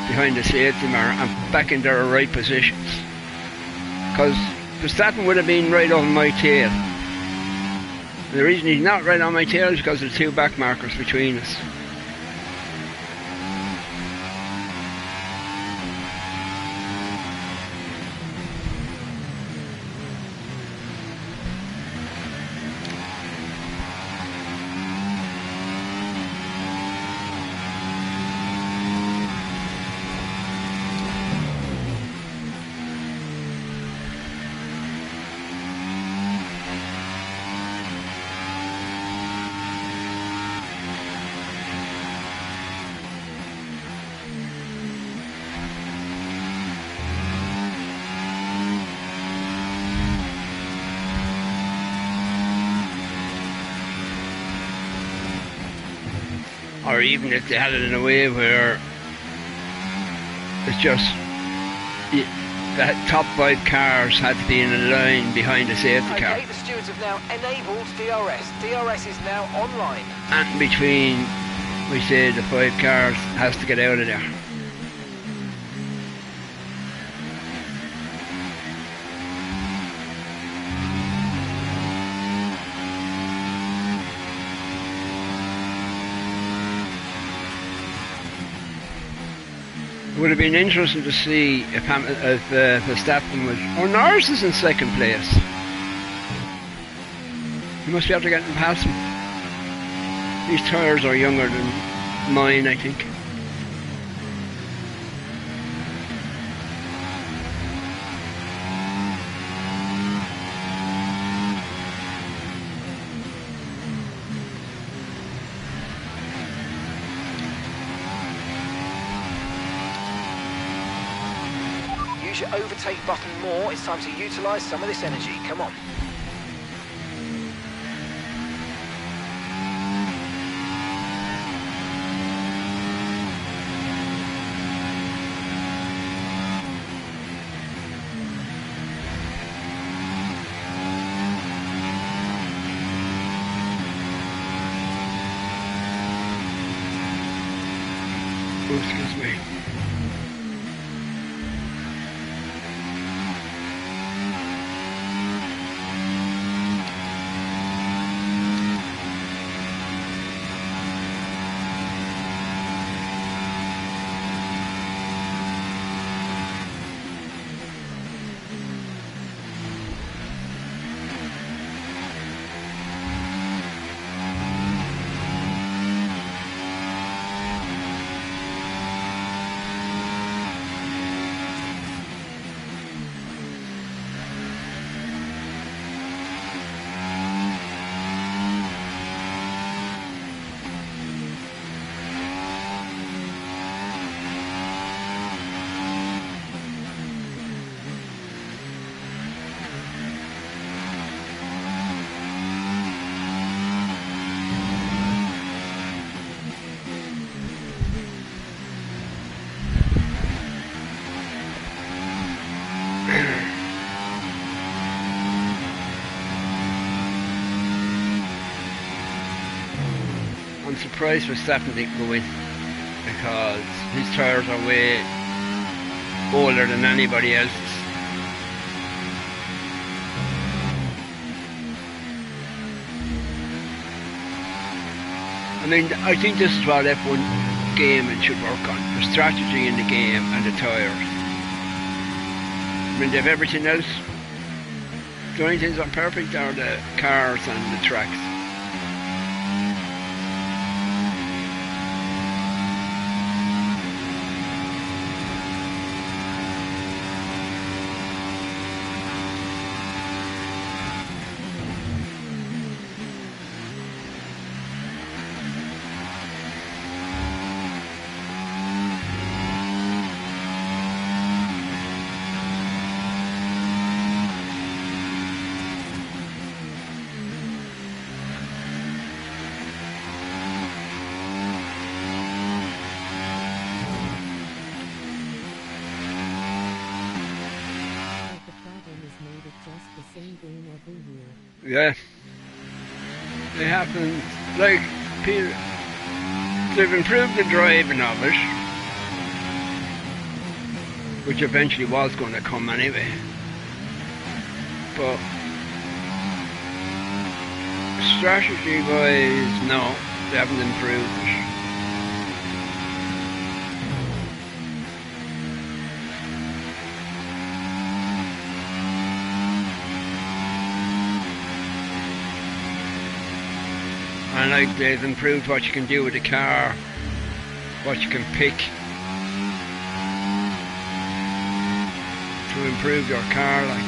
behind the safety mirror and back in their right positions. Because Verstappen would have been right on my tail. And the reason he's not right on my tail is because there's 2 back markers between us. or even if they had it in a way where it's just the top 5 cars had to be in a line behind the safety car. Okay, the stewards have now enabled DRS. DRS is now online. And between, we say, the 5 cars has to get out of there. It would have been interesting to see if Verstappen was... Oh, Norris is in second place. He must be after getting past him. These tyres are younger than mine, I think. Use your overtake button more. It's time to utilise some of this energy. Come on. Oh, excuse me. I'm surprised Verstappen didn't go in because his tyres are way older than anybody else's. I mean, I think this is what F1 gaming should work on, the strategy in the game and the tyres. I mean, they have everything else. The only things that are perfect are the cars and the tracks. Yeah, they happen, like, Peter, they've improved the driving of it, which eventually was going to come anyway, but strategy wise, no, they haven't improved it. And like they've improved what you can do with the car, what you can pick to improve your car, like.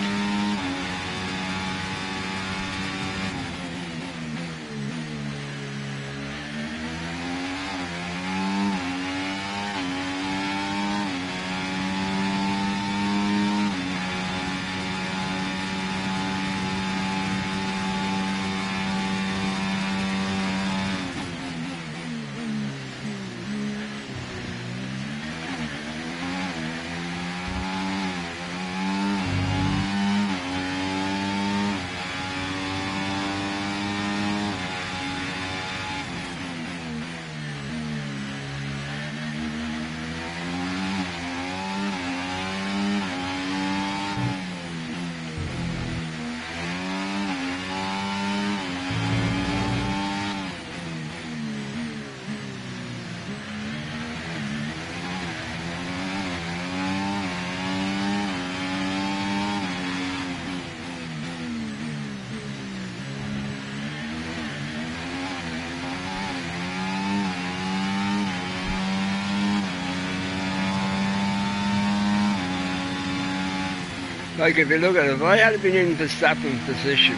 Like if you look at it, if I had been in Verstappen's position,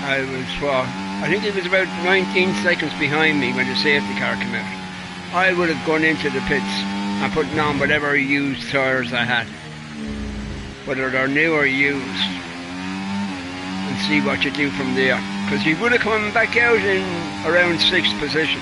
I think it was about 19 seconds behind me when the safety car came out. I would have gone into the pits and put on whatever used tyres I had, whether they're new or used, and see what you do from there. Because he would have come back out in around 6th position.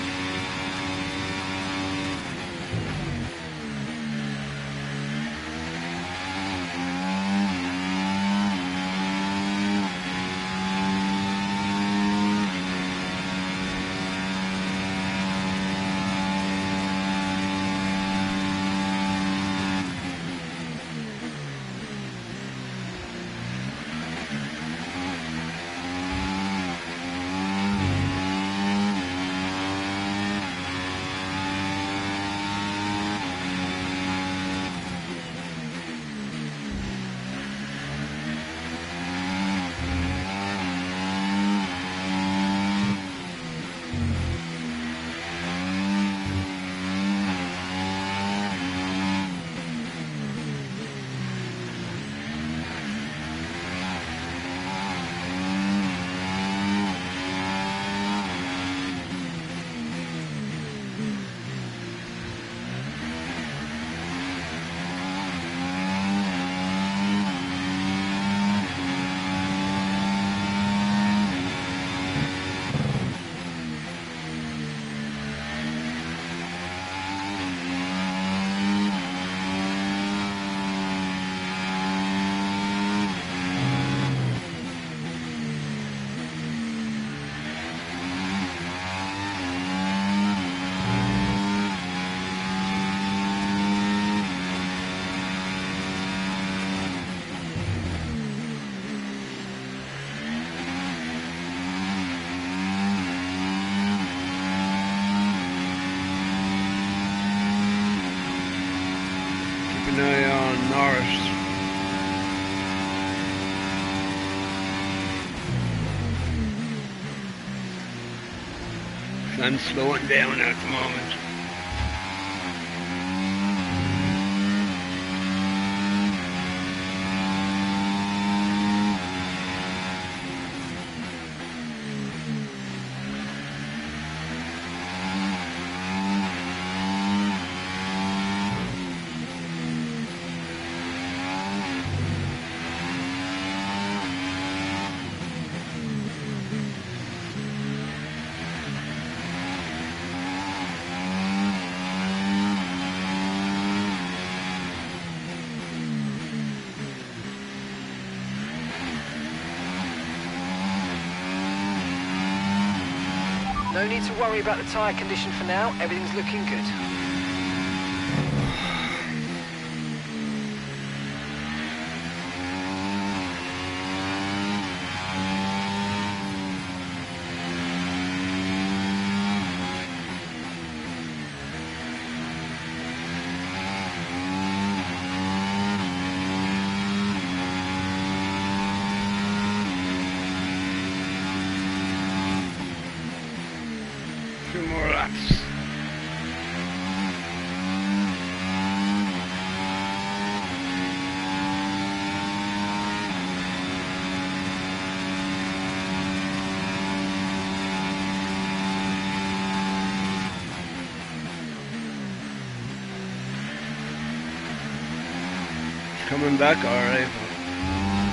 Keep an eye on Norris. I'm slowing down at the moment. No need to worry about the tyre condition for now, everything's looking good. Two more laps. Coming back alright.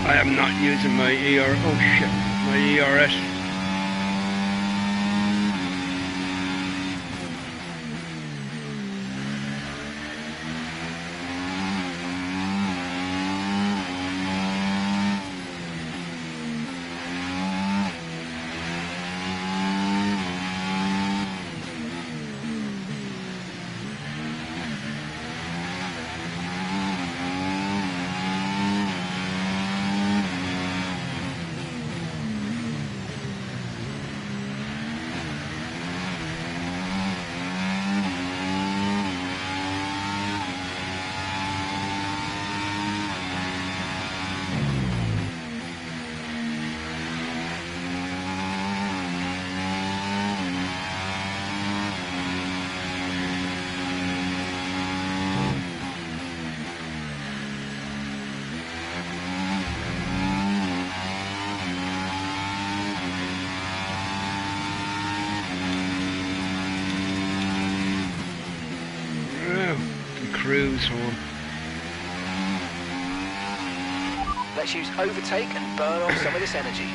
I am not using my my ERS. cruise home. Let's use overtake and burn off some of this energy.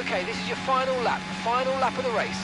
Okay, this is your final lap of the race.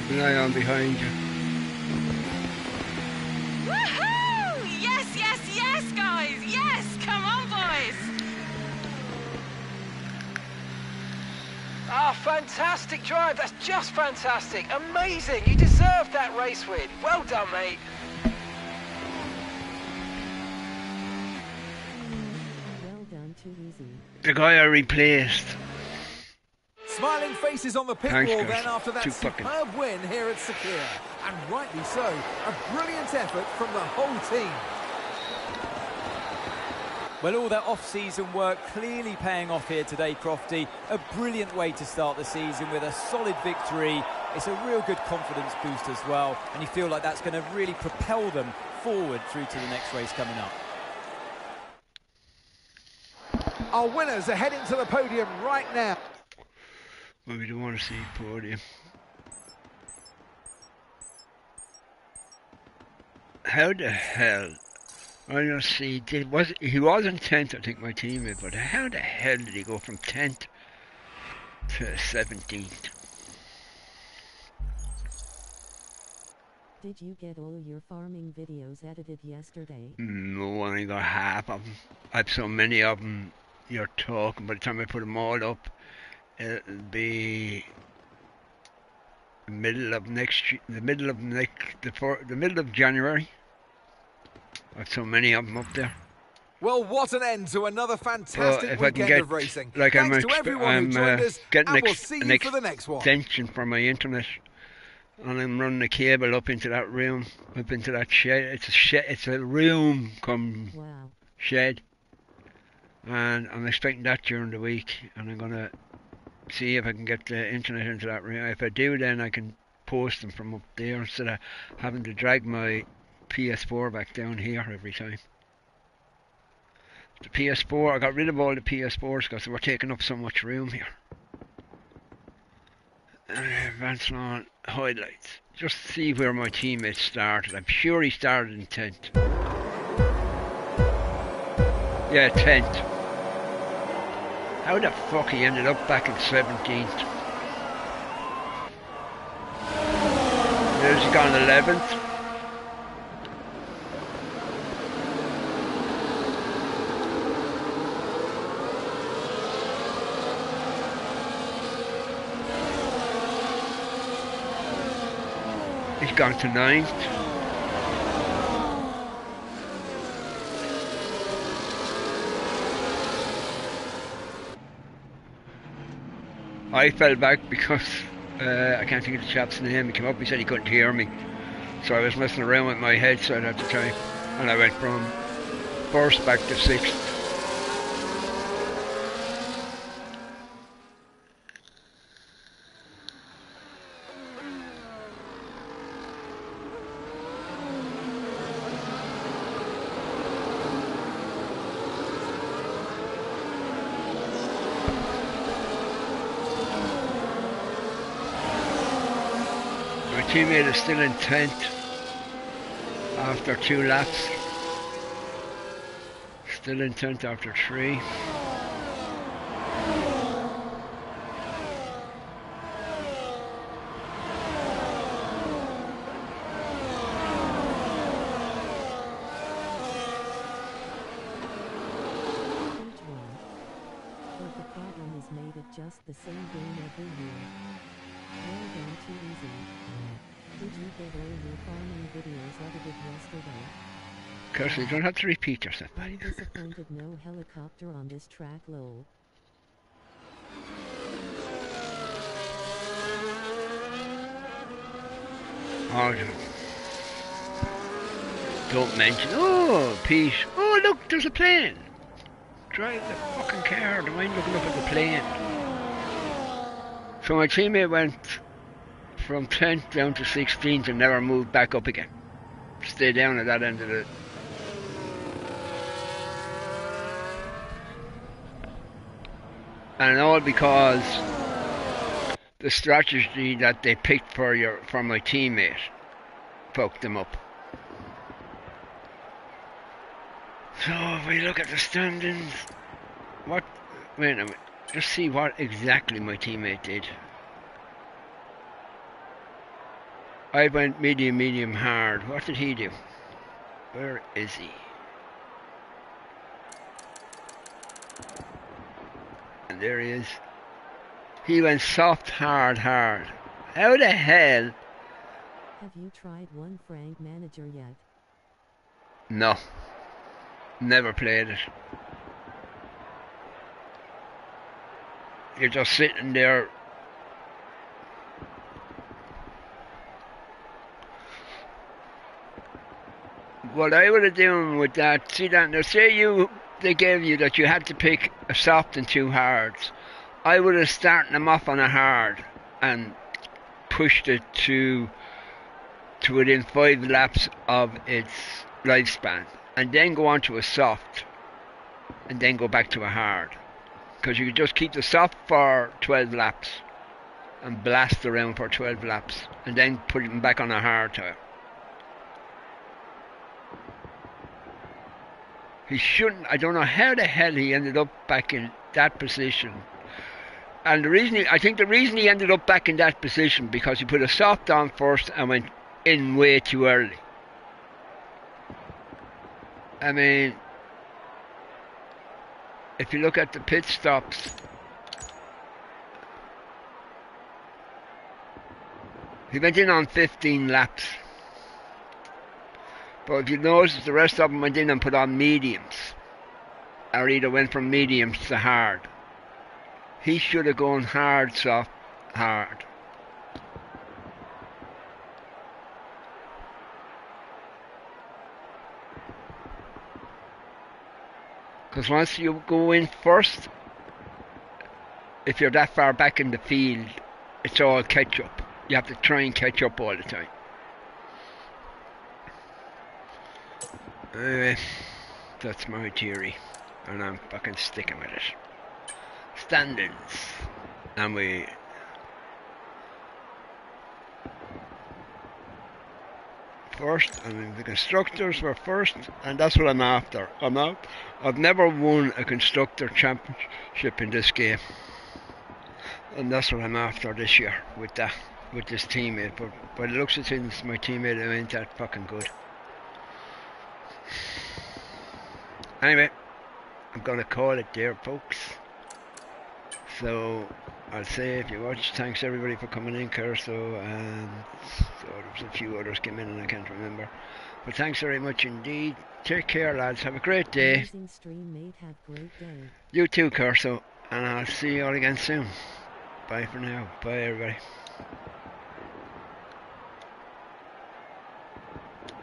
Keep an eye on behind you. Woohoo! Yes, yes, yes, guys! Yes! Come on, boys! Ah, fantastic drive. That's just fantastic. Amazing. You deserved that race win. Well done, mate. Well done, too easy. The guy I replaced. Smiling faces on the pit Thanks, wall guys. then after that Too fucking- superb win here at Sakir. And rightly so, a brilliant effort from the whole team. Well, all that off-season work clearly paying off here today, Crofty. A brilliant way to start the season with a solid victory. It's a real good confidence boost as well, and you feel like that's going to really propel them forward through to the next race coming up. Our winners are heading to the podium right now. Well, we don't want to see podium. How the hell? I don't see. He wasn't 10th, I think, my teammate, but how the hell did he go from 10th to 17th? Did you get all your farming videos edited yesterday? No, I only got half of them. I have so many of them. You're talking. By the time I put them all up, it'll be the middle of January. I have so many of them up there. Well, what an end to another fantastic If I can weekend get, of racing. like Thanks to everyone who joined us, getting and we'll see an you for the next one. extension for my internet, and I'm running a cable up into that room, up into that shed. It's a shed. It's a room come Wow. shed, and I'm expecting that during the week, and I'm gonna see if I can get the internet into that room. If I do, then I can post them from up there instead of having to drag my PS4 back down here every time. The PS4, I got rid of all the PS4s because they were taking up so much room here. Advanced on highlights. Just see where my teammate started. I'm sure he started in 10th. Yeah, 10th. How the fuck he ended up back in 17th? There's he gone 11th. He's gone to 9th. I fell back because I can't think of the chap's name. He came up, he said he couldn't hear me. So I was messing around with my headset at the time. And I went from 1st back to 6th. teammate is still in 10th after 2 laps. Still in 10th after 3. Just the same game every year. Well done, too easy. Did you get all your farming videos edited yesterday? Because you don't have to repeat yourself, I'm buddy. disappointed no helicopter on this track, lol. Oh, don't mention. Oh, Pete. Oh, look, there's a plane. Drive the fucking car. Don't mind looking up at the plane. So my teammate went from 10th down to 16th and never moved back up again. Stayed down at that end of it. And all because the strategy that they picked for my teammate fucked them up. So if we look at the standings, wait a minute, just see what exactly my teammate did. I went medium, medium, hard. What did he do? Where is he? And there he is. He went soft, hard, hard. How the hell? Have you tried One Frank Manager yet? No. Never played it. You're just sitting there. What I would have done with that, see that now, say they gave you that you had to pick a soft and 2 hards. I would have started them off on a hard and pushed it to within 5 laps of its lifespan, and then go on to a soft, and then go back to a hard. Because you could just keep the soft for 12 laps and blast around for 12 laps, and then put them back on a hard tire. He shouldn't. I don't know how the hell he ended up back in that position. And I think the reason he ended up back in that position because he put a soft on first and went in way too early. I mean, if you look at the pit stops, he went in on 15 laps. But if you notice, the rest of them went in and put on mediums, or either went from mediums to hard. He should have gone hard, soft, hard. Because once you go in first, if you're that far back in the field, it's all catch up. You have to try and catch up all the time. Anyway, that's my theory, and I'm fucking sticking with it. Standings, and we first, I mean the constructors were first, and that's what I'm after. I've never won a constructor championship in this game, and that's what I'm after this year with this teammate. But by the looks of things, my teammate ain't that fucking good. Anyway, I'm gonna call it there, folks. So I'll say, if you watch, thanks everybody for coming in, Curso, and so there was a few others came in and I can't remember. But thanks very much indeed. Take care, lads. Have a great day. Amazing stream, mate. Have a great day. You too, Curso, and I'll see you all again soon. Bye for now. Bye, everybody.